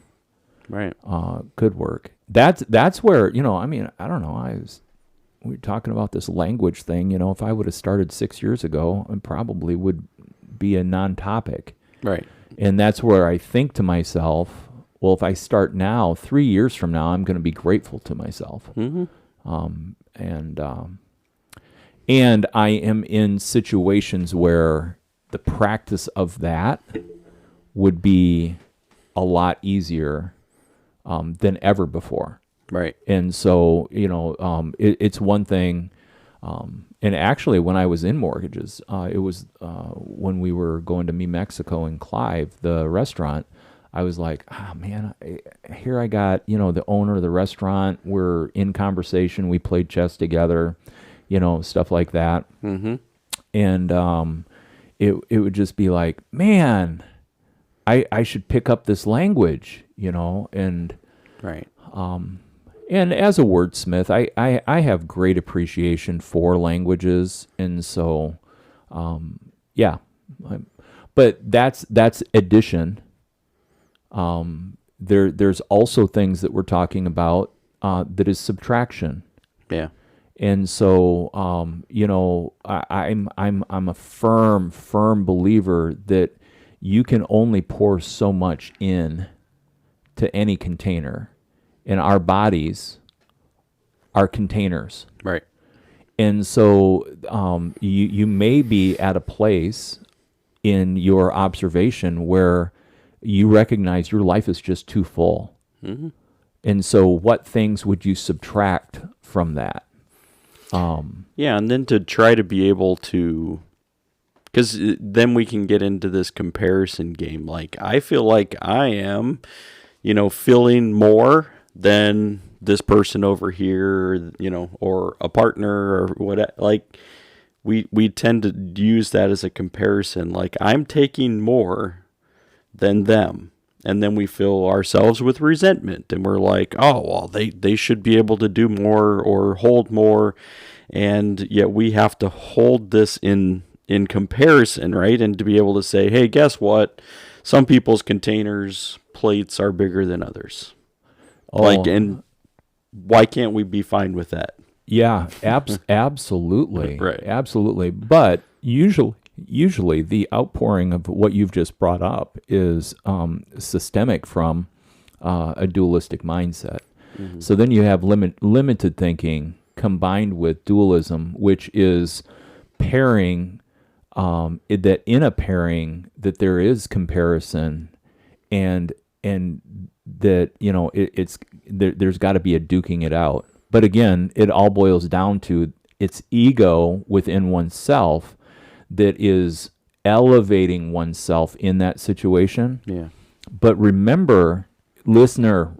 work. That's where, I mean, I don't know. We were talking about this language thing. If I would have started 6 years ago, it probably would be a non-topic. Right. And that's where I think to myself, well, if I start now, 3 years from now, I'm going to be grateful to myself. Mm-hmm. And I am in situations where the practice of that would be a lot easier than ever before. Right. And so, it's one thing. And actually, when I was in mortgages, it was when we were going to Me Mexico in Clive, the restaurant. I was like, man, here I got, the owner of the restaurant. We're in conversation. We played chess together, stuff like that. Mm-hmm. And it would just be like, man, I should pick up this language, and right. And as a wordsmith, I have great appreciation for languages, and so, yeah. But that's addition. There's also things that we're talking about that is subtraction. Yeah. And so, I'm a firm believer that you can only pour so much in to any container. And our bodies are containers. Right. And so you may be at a place in your observation where you recognize your life is just too full. Mm-hmm. And so what things would you subtract from that? Yeah, and then to try to be able to, because then we can get into this comparison game. Like, I feel like I am, feeling more than this person over here, or a partner or what. Like, we tend to use that as a comparison. Like, I'm taking more than them. And then we fill ourselves with resentment, and we're like, oh, well, they should be able to do more or hold more. And yet we have to hold this in comparison, right? And to be able to say, hey, guess what? Some people's containers, plates are bigger than others. Oh. And why can't we be fine with that? Yeah, absolutely. Right. Absolutely. But usually the outpouring of what you've just brought up is systemic from a dualistic mindset. Mm-hmm. So then you have limited thinking combined with dualism, which is pairing, that in a pairing that there is comparison and that, there's got to be a duking it out. But again, it all boils down to it's ego within oneself that is elevating oneself in that situation. Yeah. But remember, listener,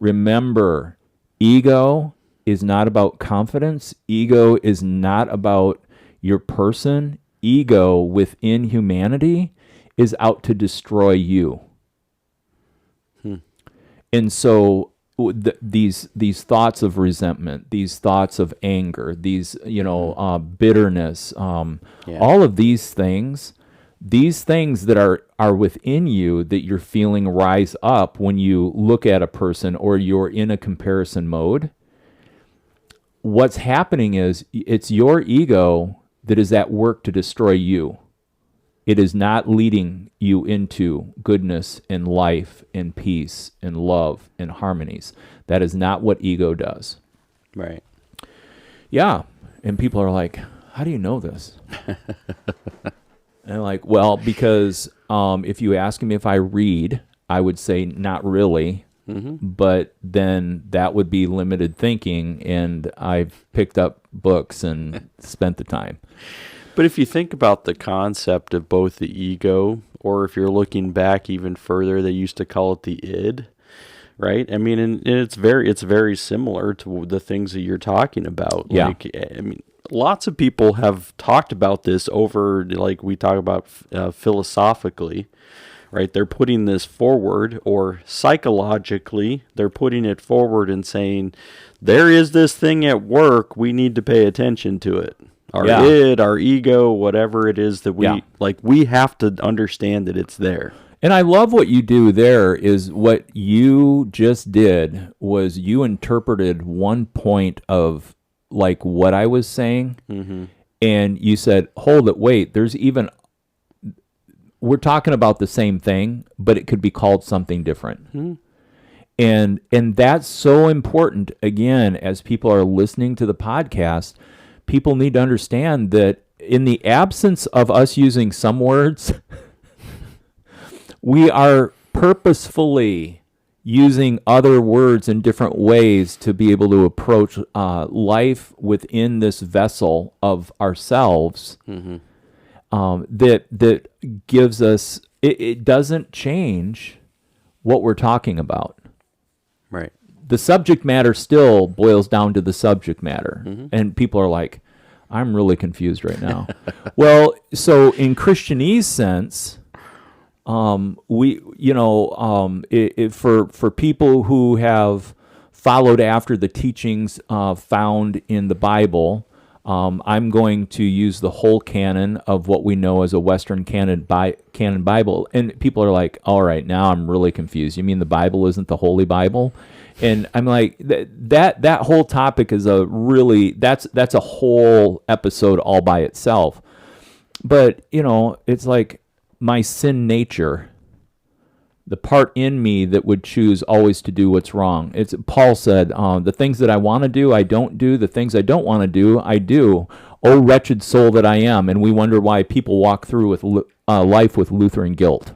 ego is not about confidence. Ego is not about your person. Ego within humanity is out to destroy you. And so these thoughts of resentment, these thoughts of anger, these bitterness, all of these things that are within you that you're feeling rise up when you look at a person or you're in a comparison mode. What's happening is it's your ego that is at work to destroy you. It is not leading you into goodness and life and peace and love and harmonies. That is not what ego does. Right. Yeah. And people are like, how do you know this? And I'm like, well, because if you ask me if I read, I would say not really. Mm-hmm. But then that would be limited thinking, and I've picked up books and spent the time. But if you think about the concept of both the ego, or if you're looking back even further, they used to call it the id, right? I mean, and it's very similar to the things that you're talking about. Yeah. Like, I mean, lots of people have talked about this over, like we talk about philosophically, right? They're putting this forward, or psychologically, they're putting it forward and saying, there is this thing at work, we need to pay attention to it. Our id, our ego, whatever it is that we have to understand that it's there. And I love what you do there is what you just did was you interpreted one point of like what I was saying. Mm-hmm. And you said, hold it, wait, we're talking about the same thing, but it could be called something different. Mm-hmm. And that's so important, again, as people are listening to the podcast. People need to understand that in the absence of us using some words, we are purposefully using other words in different ways to be able to approach life within this vessel of ourselves. Mm-hmm. That gives us, it doesn't change what we're talking about. Right. The subject matter still boils down to the subject matter. Mm-hmm. And people are like, I'm really confused right now. Well, so in Christianese sense, for people who have followed after the teachings found in the Bible, I'm going to use the whole canon of what we know as a Western canon Bible. And people are like, all right, now I'm really confused. You mean the Bible isn't the Holy Bible? And I'm like, that whole topic is that's a whole episode all by itself. But, it's like my sin nature, the part in me that would choose always to do what's wrong. It's Paul said, the things that I want to do, I don't do. The things I don't want to do, I do. Oh, wretched soul that I am. And we wonder why people walk through with life with Lutheran guilt.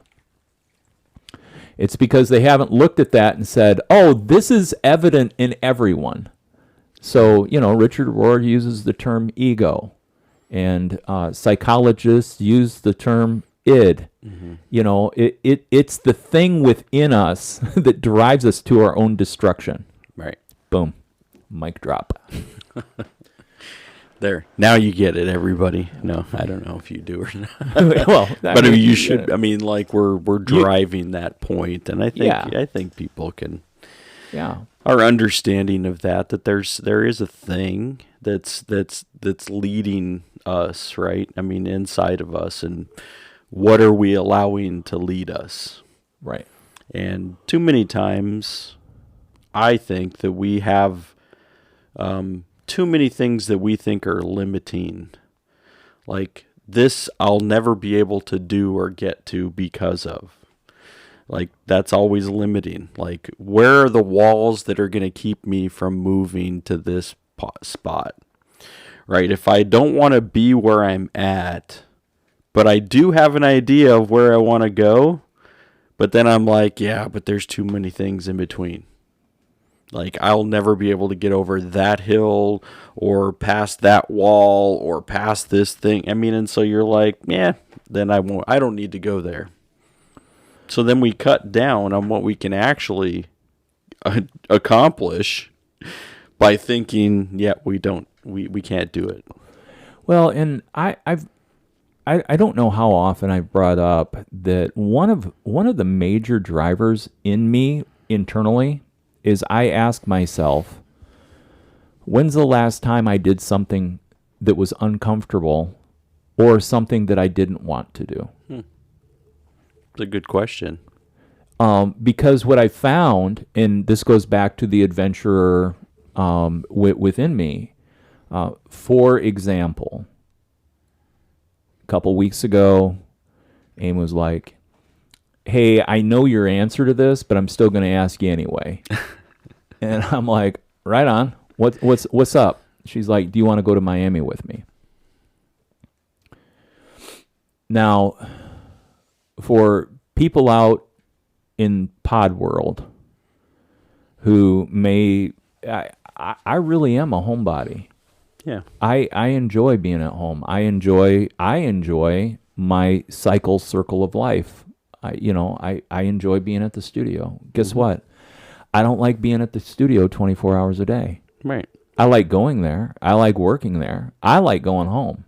It's because they haven't looked at that and said, oh, this is evident in everyone. So, Richard Rohr uses the term ego, and psychologists use the term id. Mm-hmm. It's the thing within us that drives us to our own destruction. Right. Boom. Mic drop. There. Now you get it, everybody. No, I don't know if you do or not. Well, but you should. I mean, like we're driving that point, and I think people can. Yeah. Our understanding of that there is a thing that's leading us, right? I mean, inside of us, and what are we allowing to lead us? Right. And too many times, I think that we have too many things that we think are limiting. Like, this I'll never be able to do or get to because of. Like, that's always limiting. Like, where are the walls that are going to keep me from moving to this spot? Right? If I don't want to be where I'm at, but I do have an idea of where I want to go, but then I'm like, yeah, but there's too many things in between. Like, I'll never be able to get over that hill or past that wall or past this thing. I mean, and so you're like, yeah, then I don't need to go there. So then we cut down on what we can actually accomplish by thinking, yeah, we can't do it. Well, and I don't know how often I've brought up that one of the major drivers in me internally is I ask myself, when's the last time I did something that was uncomfortable or something that I didn't want to do? It's a good question. Because what I found, and this goes back to the adventurer within me, for example, a couple weeks ago, Aim was like, hey, I know your answer to this, but I'm still going to ask you anyway. And I'm like, right on. What's up? She's like, do you want to go to Miami with me? Now, for people out in pod world who I really am a homebody. Yeah. I enjoy being at home. I enjoy my circle of life. I enjoy being at the studio. Guess what? I don't like being at the studio 24 hours a day. Right. I like going there. I like working there. I like going home.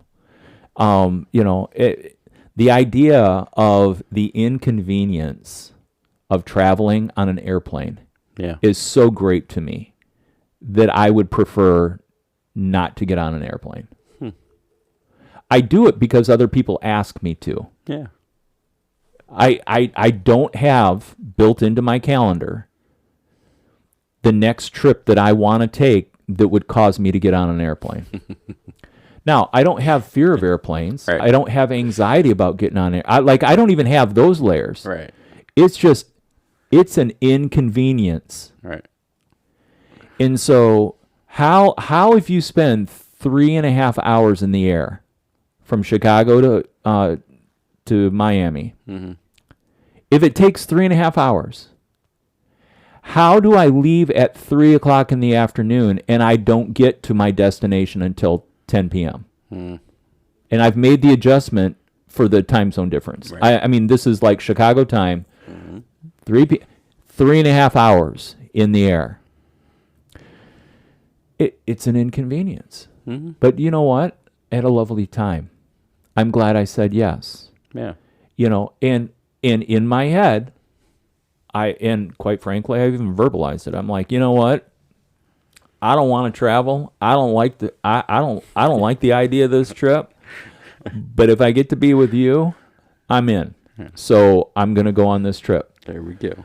The idea of the inconvenience of traveling on an airplane is so great to me that I would prefer not to get on an airplane. I do it because other people ask me to. Yeah. I don't have built into my calendar the next trip that I want to take that would cause me to get on an airplane. Now, I don't have fear of airplanes. Right. I don't have anxiety about getting on air. I don't even have those layers. Right. It's an inconvenience. Right. And so how if you spend 3.5 hours in the air from Chicago to Miami, if it takes 3.5 hours, how do I leave at 3 o'clock in the afternoon and I don't get to my destination until 10 p.m.? And I've made the adjustment for the time zone difference. Right. I mean, this is like Chicago time, 3.5 hours in the air. It's an inconvenience. But you know what? I had a lovely time. I'm glad I said yes. Yeah. And in my head, and quite frankly, I've even verbalized it. I'm like, you know what? I don't want to travel. I don't like the idea of this trip. But if I get to be with you, I'm in. So I'm going to go on this trip. There we go.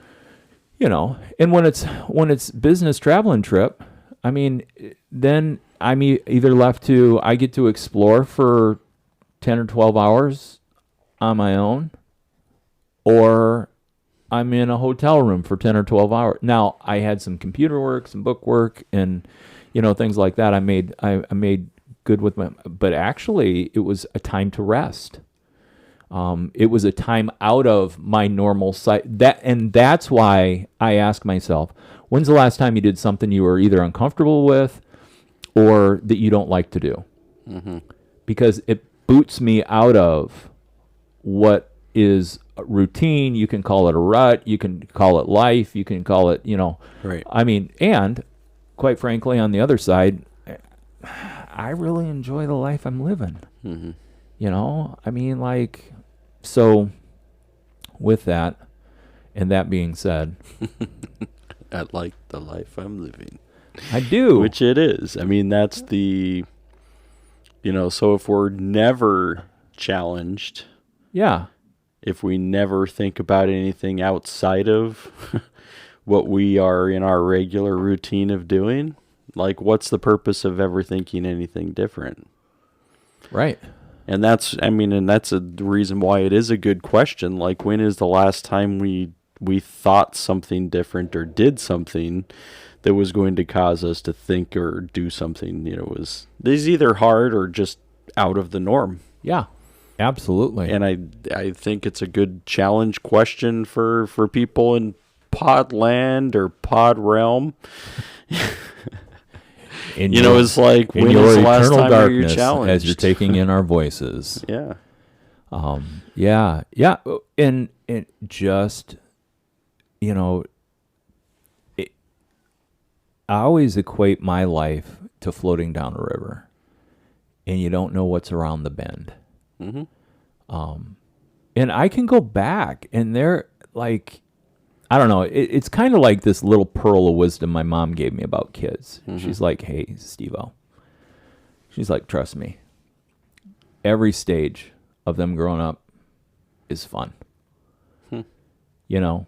And when it's business traveling trip, I mean, then I'm either I get to explore for 10 or 12 hours on my own, or I'm in a hotel room for 10 or 12 hours. Now, I had some computer work, some book work, and things like that. I made good with but actually it was a time to rest. It was a time out of my normal and that's why I ask myself, when's the last time you did something you were either uncomfortable with or that you don't like to do? Because it boots me out of what is routine. You can call it a rut. You can call it life. You can call it, Right. I mean, and quite frankly, on the other side, I really enjoy the life I'm living. I mean, so with that, and that being said, I like the life I'm living. I do. Which it is. I mean, that's the, so if we're never challenged. Yeah. If we never think about anything outside of what we are in our regular routine of doing, what's the purpose of ever thinking anything different? Right. And that's the reason why it is a good question. When is the last time we thought something different or did something that was going to cause us to think or do something, was either hard or just out of the norm. Yeah. Absolutely. And I think it's a good challenge question for people in pod land or pod realm. It's like, when is the last time are you challenged? As you're taking in our voices. Yeah. Yeah. And it just, I always equate my life to floating down a river, and you don't know what's around the bend. And I can go back, and I don't know. It's kind of like this little pearl of wisdom my mom gave me about kids. She's like, hey, Steve-O. She's like, trust me. Every stage of them growing up is fun. You know,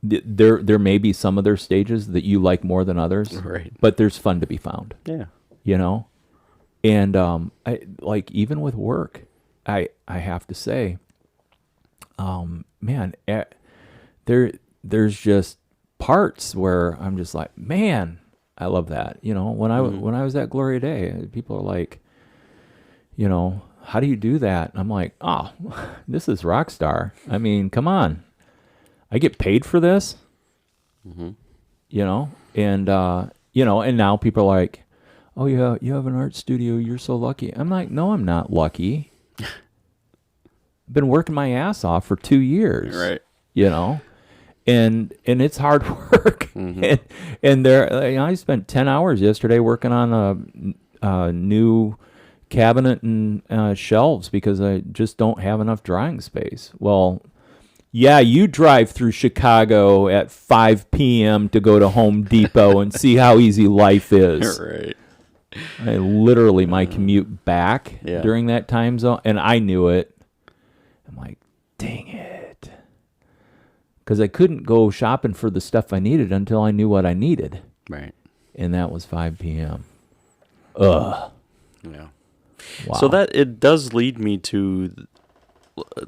there may be some of their stages that you like more than others, right? But there's fun to be found. Yeah. You know, and I like even with work, I have to say, man, there's just parts where I'm just like, man, I love that. You know, when I was at Gloria Day, people are like, you know, how do you do that? And I'm like, oh, this is rock star. I mean, come on, I get paid for this. You know, and you know, and now people are like, oh yeah, you have an art studio, you're so lucky. I'm like, no, I'm not lucky. I've been working my ass off for 2 years. Right. You know, and it's hard work. And there, you know, I spent 10 hours yesterday working on a new cabinet and shelves because I just don't have enough drying space. Well, yeah, you drive through Chicago at 5 p.m. to go to Home Depot and see how easy life is. Right. I literally, my commute back during that time zone, and I knew it. I'm like, dang it. Because I couldn't go shopping for the stuff I needed until I knew what I needed. Right. And that was 5 p.m. Ugh. Yeah. Wow. So that it does lead me to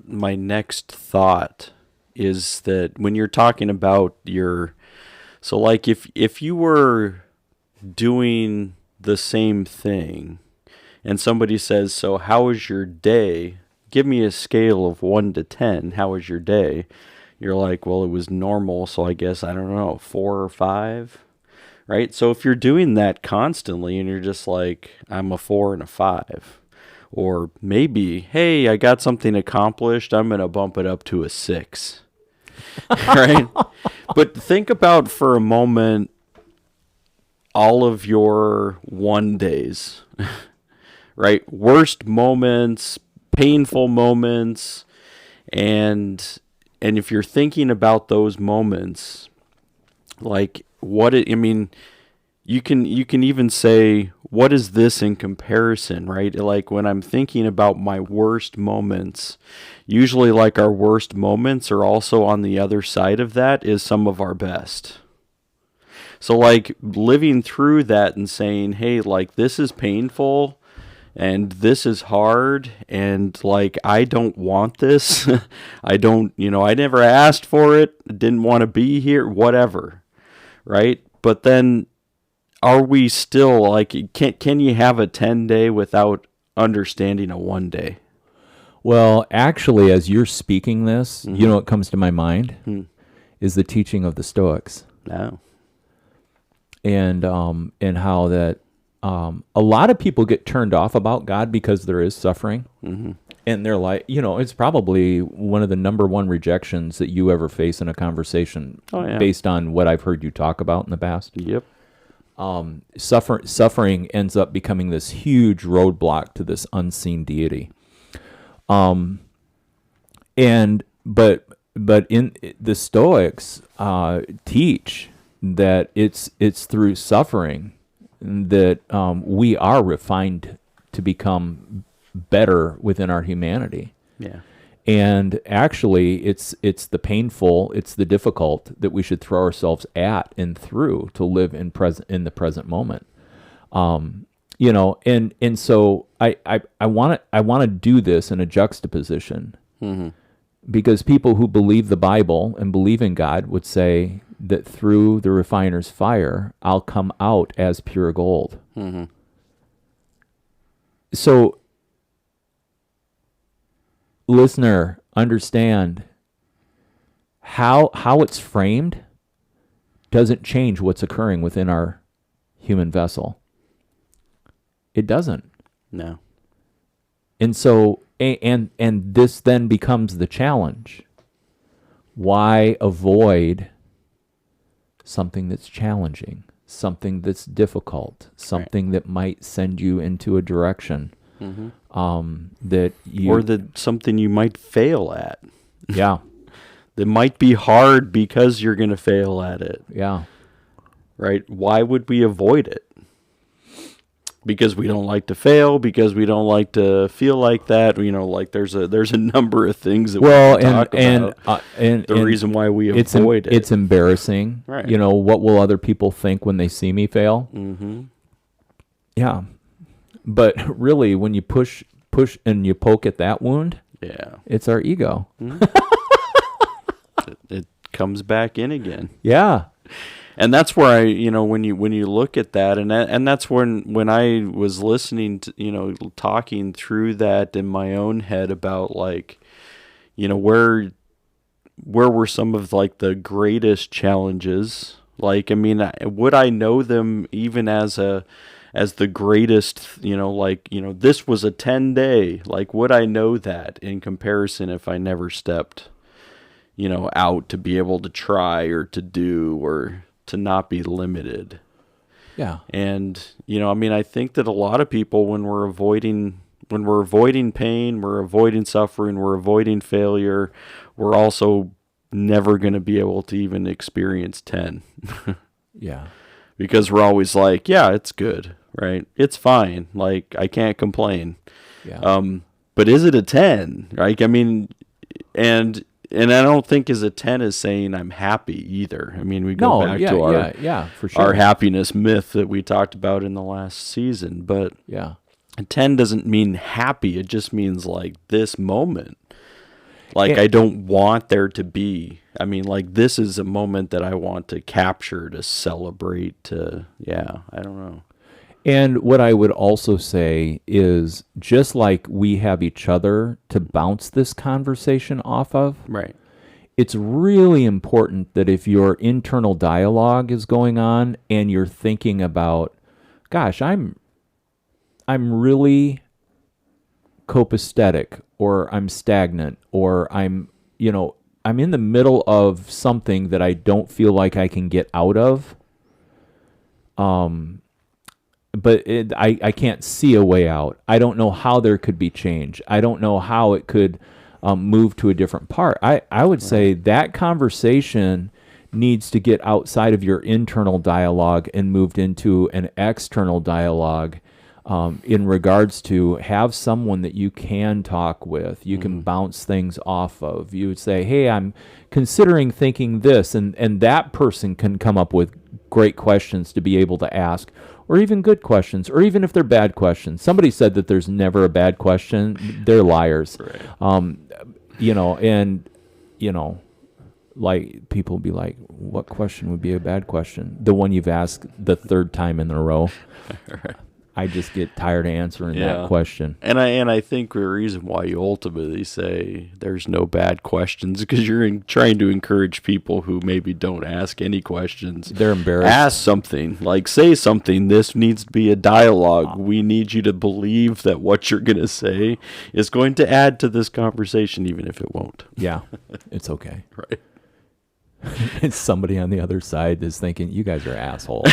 my next thought is that when you're talking about so like if you were doing the same thing and somebody says, so how was your day? Give me a scale of 1 to 10. How was your day? You're like, well, it was normal. So I guess, I don't know, 4 or 5. Right. So if you're doing that constantly and you're just like, I'm a 4 and a 5. Or maybe, hey, I got something accomplished, I'm going to bump it up to a 6. Right? But think about for a moment all of your 1 days. Right? Worst moments, painful moments, and if you're thinking about those moments, like you can even say, what is this in comparison, right? Like when I'm thinking about my worst moments, usually like our worst moments are also on the other side of that is some of our best. So like living through that and saying, hey, like this is painful and this is hard and like I don't want this. I never asked for it, didn't want to be here, whatever. Right? But then are we still like, can you have a 10-day without understanding a 1 day? Well, actually, as you're speaking this, you know what comes to my mind is the teaching of the Stoics. No. And how that a lot of people get turned off about God because there is suffering. And they're like, you know, it's probably one of the number one rejections that you ever face in a conversation based on what I've heard you talk about in the past. Yep. Suffering ends up becoming this huge roadblock to this unseen deity. But in the Stoics teach that it's through suffering that we are refined to become better within our humanity. Yeah. And actually, it's the painful, it's the difficult that we should throw ourselves at and through to live in the present moment. You know, and so I want to do this in a juxtaposition, because people who believe the Bible and believe in God would say that through the refiner's fire, I'll come out as pure gold. So, listener, understand how it's framed doesn't change what's occurring within our human vessel. It doesn't. No. And so, and this then becomes the challenge. Why avoid something that's challenging, something that's difficult, something that might send you into a direction that you... Or something you might fail at. Yeah. It might be hard because you're going to fail at it. Yeah. Right? Why would we avoid it? Because we don't like to fail, because we don't like to feel like that. You know, like there's a number of things that we can talk about. And the reason why we avoid it. It's embarrassing. Right. You know, what will other people think when they see me fail? Mm-hmm. Yeah. But really, when you push and you poke at that wound, yeah, it's our ego. Mm-hmm. it comes back in again. Yeah. And that's where when you look at that, and that's when I was listening to, talking through that in my own head about like, where were some of like the greatest challenges? Like, I mean, would I know them even as the greatest, this was a 10-day, like, would I know that in comparison if I never stepped, out to be able to try or to do or to not be limited. Yeah. And, I think that a lot of people, when we're avoiding pain, we're avoiding suffering, we're avoiding failure, we're also never going to be able to even experience 10. Yeah. Because we're always like, yeah, it's good, right? It's fine. Like, I can't complain. Yeah. But is it a 10? Right? I mean, and I don't think as a 10 is saying I'm happy either. I mean, we go back to for sure. our happiness myth that we talked about in the last season. But yeah, a 10 doesn't mean happy. It just means like this moment. Like, I don't want there to be. I mean, like, this is a moment that I want to capture, to celebrate, I don't know. And what I would also say is, just like we have each other to bounce this conversation off of, right? It's really important that if your internal dialogue is going on and you're thinking about, gosh, I'm really copacetic, or I'm stagnant, or I'm in the middle of something that I don't feel like I can get out of. But I can't see a way out. I don't know how there could be change. I don't know how it could move to a different part. I would say that conversation needs to get outside of your internal dialogue and moved into an external dialogue in regards to have someone that you can talk with, you can bounce things off of. You would say, hey, I'm considering thinking this, and that person can come up with great questions to be able to ask, or even good questions, or even if they're bad questions. Somebody said that there's never a bad question. They're liars. Right. Like people be like, what question would be a bad question? The one you've asked the third time in a row. Right. I just get tired of answering that question. And I think the reason why you ultimately say there's no bad questions is because you're trying to encourage people who maybe don't ask any questions. They're embarrassed. Ask something, like say something. This needs to be a dialogue. We need you to believe that what you're going to say is going to add to this conversation, even if it won't. Yeah, it's okay. Right. And somebody on the other side is thinking, you guys are assholes.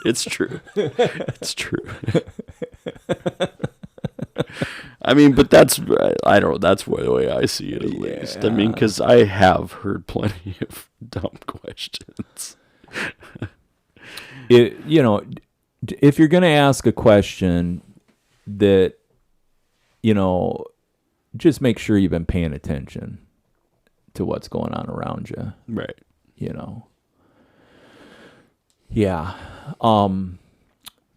It's true. It's true. I mean, but that's, I don't know, that's the way I see it at least. I mean, because I have heard plenty of dumb questions. If you're going to ask a question that, just make sure you've been paying attention to what's going on around you. Right. Yeah.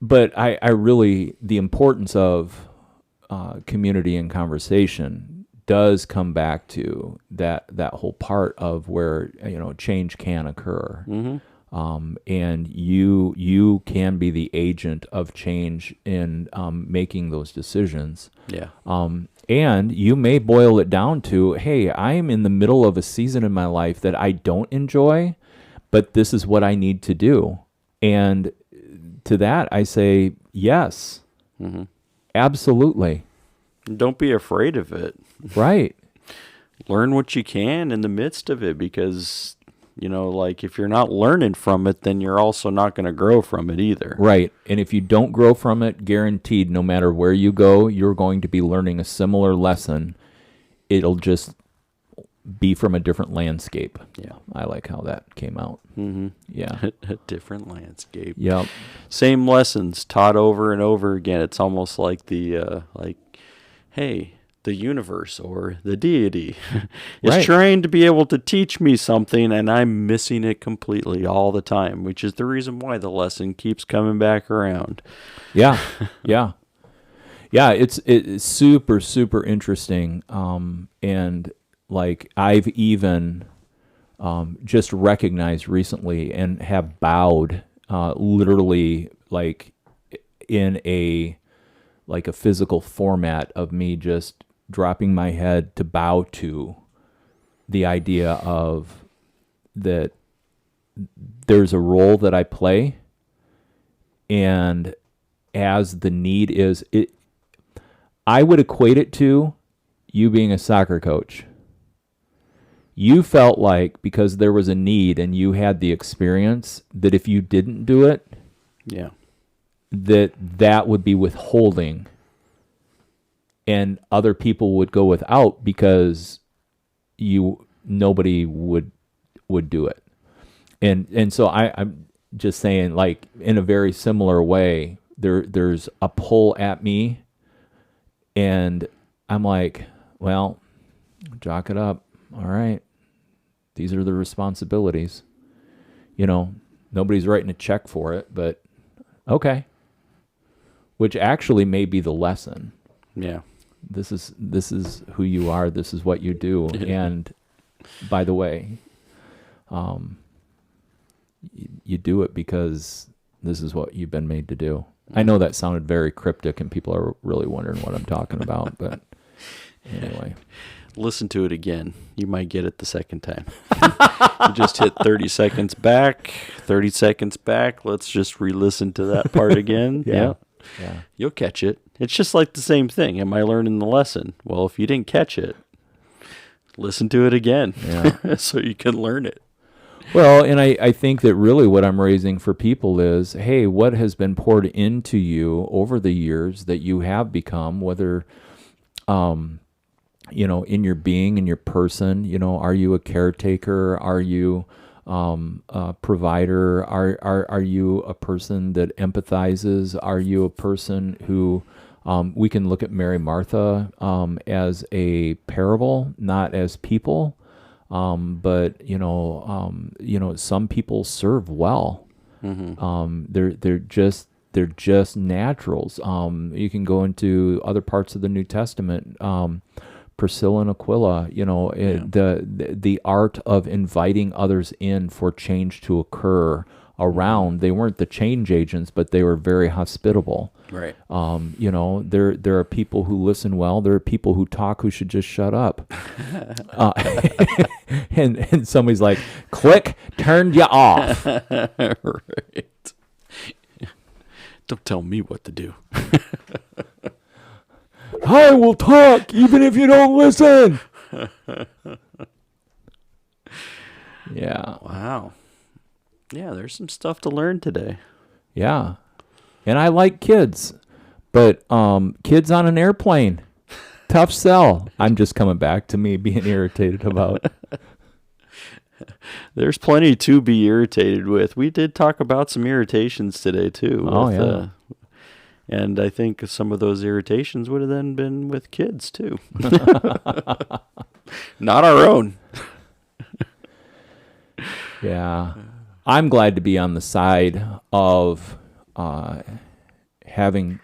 But I really, the importance of community and conversation does come back to that whole part of where, change can occur. Mm-hmm. And you can be the agent of change in making those decisions. Yeah. And you may boil it down to, hey, I'm in the middle of a season in my life that I don't enjoy, but this is what I need to do. And to that, I say, yes, absolutely. Don't be afraid of it. Right. Learn what you can in the midst of it, because, like if you're not learning from it, then you're also not going to grow from it either. Right. And if you don't grow from it, guaranteed, no matter where you go, you're going to be learning a similar lesson. It'll just be from a different landscape. Yeah. I like how that came out. Mm-hmm. Yeah. A different landscape. Yep. Same lessons taught over and over again. It's almost like hey, the universe or the deity is Right. trying to be able to teach me something, and I'm missing it completely all the time, which is the reason why the lesson keeps coming back around. Yeah. Yeah. Yeah. It's super, super interesting. And like I've even just recognized recently and have bowed literally like in a physical format of me just dropping my head to bow to the idea of that there's a role that I play, and as the need is it, I would equate it to you being a soccer coach. You felt like because there was a need and you had the experience that if you didn't do it, Yeah. that would be withholding, and other people would go without because nobody would do it. And so I'm just saying, like, in a very similar way, there's a pull at me, and I'm like, well, jock it up. All right. These are the responsibilities. Nobody's writing a check for it, but okay. Which actually may be the lesson. Yeah. This is who you are. This is what you do. And by the way, you do it because this is what you've been made to do. I know that sounded very cryptic, and people are really wondering what I'm talking about. But anyway, listen to it again. You might get it the second time. You just hit 30 seconds back. 30 seconds back. Let's just re-listen to that part again. Yeah. You'll catch it. It's just like the same thing. Am I learning the lesson? Well, if you didn't catch it, listen to it again. Yeah. So you can learn it. Well, and I think that really what I'm raising for people is, hey, what has been poured into you over the years that you have become, whether, in your being, in your person, are you a caretaker? Are you a provider? Are you a person that empathizes? Are you a person who, we can look at Mary Martha as a parable, not as people. But some people serve well. Mm-hmm. They're just naturals. You can go into other parts of the New Testament. Priscilla and Aquila, the art of inviting others in for change to occur around. They weren't the change agents, but they were very hospitable. Right. There are people who listen well. There are people who talk who should just shut up. And somebody's like, click, turned you off. Right. Don't tell me what to do. I will talk even if you don't listen. Yeah. Wow. Yeah, there's some stuff to learn today. Yeah. And I like kids, but kids on an airplane, tough sell. I'm just coming back to me being irritated about. There's plenty to be irritated with. We did talk about some irritations today, too. Oh, yeah. And I think some of those irritations would have then been with kids, too. Not our own. Yeah. I'm glad to be on the side of having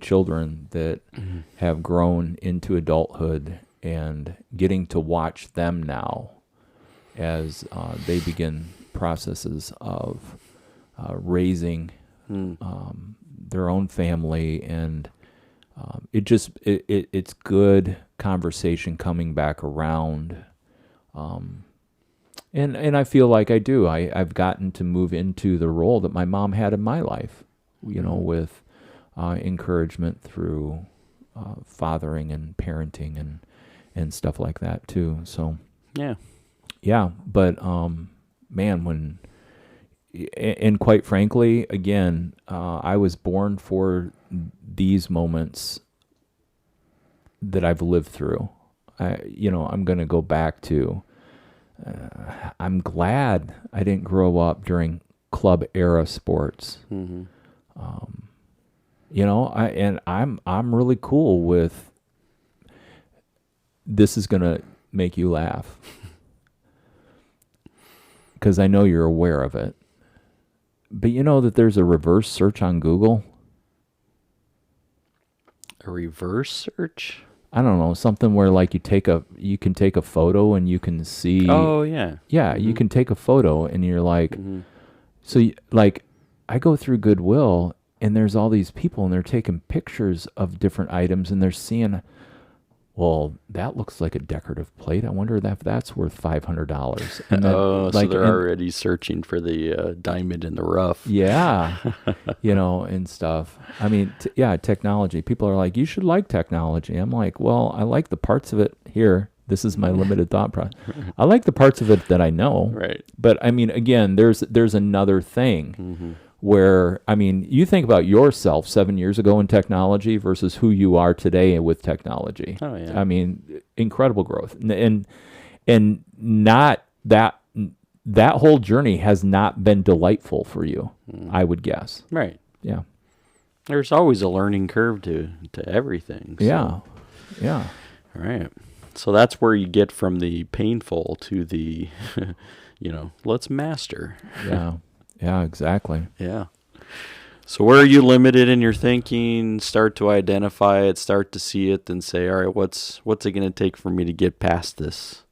children that have grown into adulthood and getting to watch them now as they begin processes of raising their own family, and it's good conversation coming back around. And I feel like I do. I've gotten to move into the role that my mom had in my life, with encouragement through fathering and parenting and stuff like that too. So yeah. But man, and quite frankly, again, I was born for these moments that I've lived through. I'm going to go back to, I'm glad I didn't grow up during club era sports. Mm-hmm. I'm really cool with, this is going to make you laugh because I know you're aware of it. But you know that there's a reverse search on Google? A reverse search? I don't know, something where like you can take a photo and you can see. Oh, yeah. Yeah, you can take a photo and you're like, like I go through Goodwill and there's all these people and they're taking pictures of different items and they're seeing, well, that looks like a decorative plate. I wonder if that's worth $500. And then, so they're already searching for the diamond in the rough. Yeah, and stuff. I mean, technology. People are like, you should like technology. I'm like, well, I like the parts of it here. This is my limited thought process. I like the parts of it that I know. Right. But I mean, again, there's another thing where, I mean, you think about yourself 7 years ago in technology versus who you are today with technology. Oh, yeah. I mean, incredible growth. And not that whole journey has not been delightful for you, I would guess. Right. Yeah. There's always a learning curve to everything. So. Yeah. Yeah. All right. So that's where you get from the painful to the, let's master. Yeah. Yeah, exactly. Yeah. So where are you limited in your thinking? Start to identify it, start to see it, then say, all right, what's it going to take for me to get past this?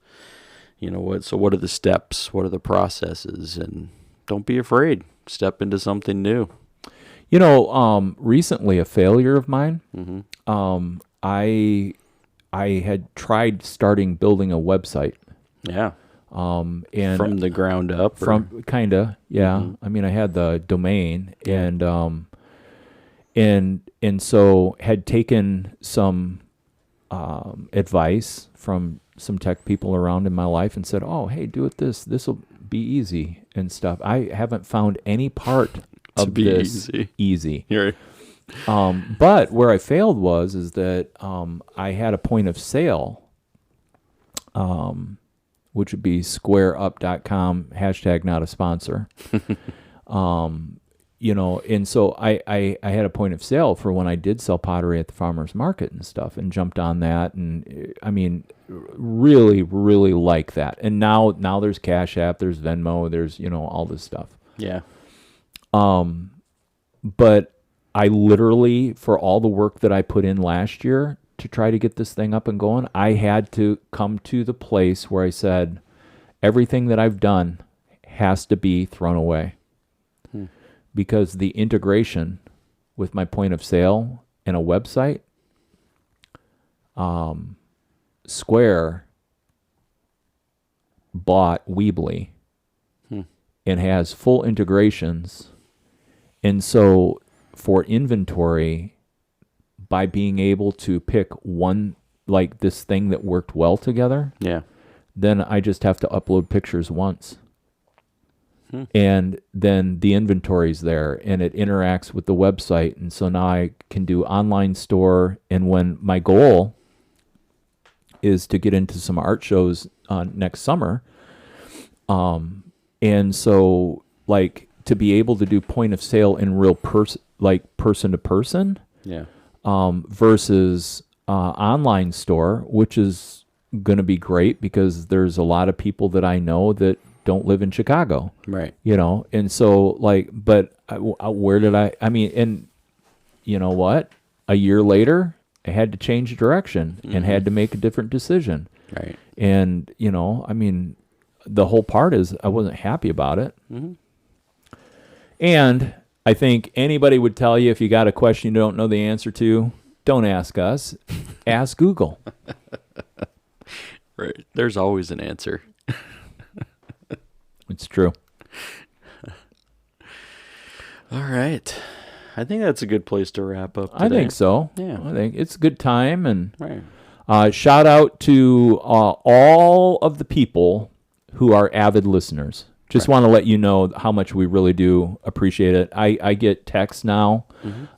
What are the steps? What are the processes? And don't be afraid. Step into something new. Recently a failure of mine, I had tried building a website. Yeah. And from the ground up, yeah. I mean, I had the domain and so had taken some advice from some tech people around in my life and said, oh, hey, do it this will be easy and stuff. I haven't found any part of this easy. Right. But where I failed is that I had a point of sale, which would be squareup.com, #not a sponsor. And so I had a point of sale for when I did sell pottery at the farmer's market and stuff and jumped on that. And I mean, really, really like that. And now there's Cash App, there's Venmo, there's, all this stuff. Yeah. But I literally, for all the work that I put in last year to try to get this thing up and going, I had to come to the place where I said, everything that I've done has to be thrown away. Because the integration with my point of sale and a website, Square bought Weebly and has full integrations. And so for inventory, by being able to pick one, like this thing that worked well together, then I just have to upload pictures once. And then the inventory's there and it interacts with the website. And so now I can do online store. And when my goal is to get into some art shows next summer, and so like to be able to do point of sale in real person to person, versus online store, which is going to be great because there's a lot of people that I know that don't live in Chicago, right? And so but where did I mean, and you know what? A year later, I had to change direction and had to make a different decision, right? And I mean, the whole part is I wasn't happy about it, and I think anybody would tell you if you got a question you don't know the answer to, don't ask us, ask Google. Right. There's always an answer. It's true. All right. I think that's a good place to wrap up today. I think so. Yeah. I think it's a good time. And right. Shout out to all of the people who are avid listeners Just want to let you know how much we really do appreciate it. I get texts now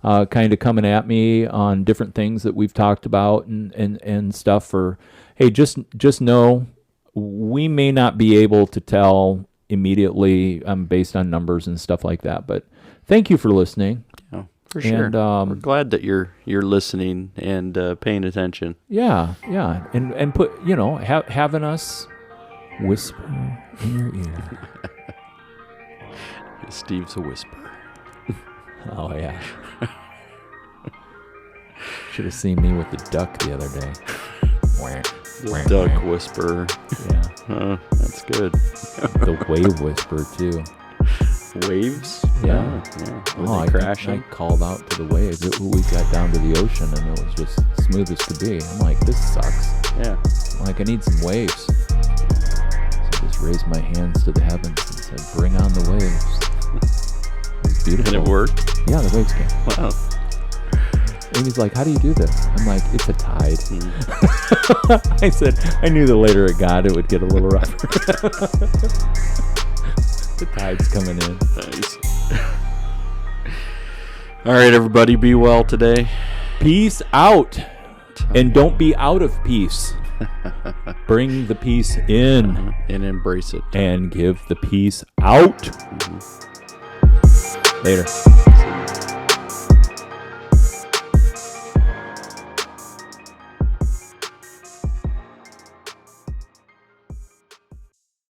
kind of coming at me on different things that we've talked about and stuff for, hey, just know we may not be able to tell immediately based on numbers and stuff like that, but thank you for listening. Yeah, for sure. And, we're glad that you're listening and paying attention. Yeah, and put having us whisper in your ear. Steve's a whisperer. Oh yeah. Should have seen me with the duck the other day. The duck whisperer. Yeah. That's good. The wave whisperer too. Waves? Yeah. Was it crashing? I called out to the waves. We got down to the ocean and it was just smooth as could be. I'm like, this sucks. Yeah. I'm like, I need some waves. So I just raised my hands to the heavens and said, bring on the waves. It was beautiful. And it worked? Yeah, the waves came. Wow. Amy's like, how do you do this? I'm like, it's a tide. I said, I knew the later it got, it would get a little rougher. The tide's coming in. Nice. All right, everybody, be well today. Peace out. And don't be out of peace. Bring the peace in. And embrace it. And give the peace out. Later.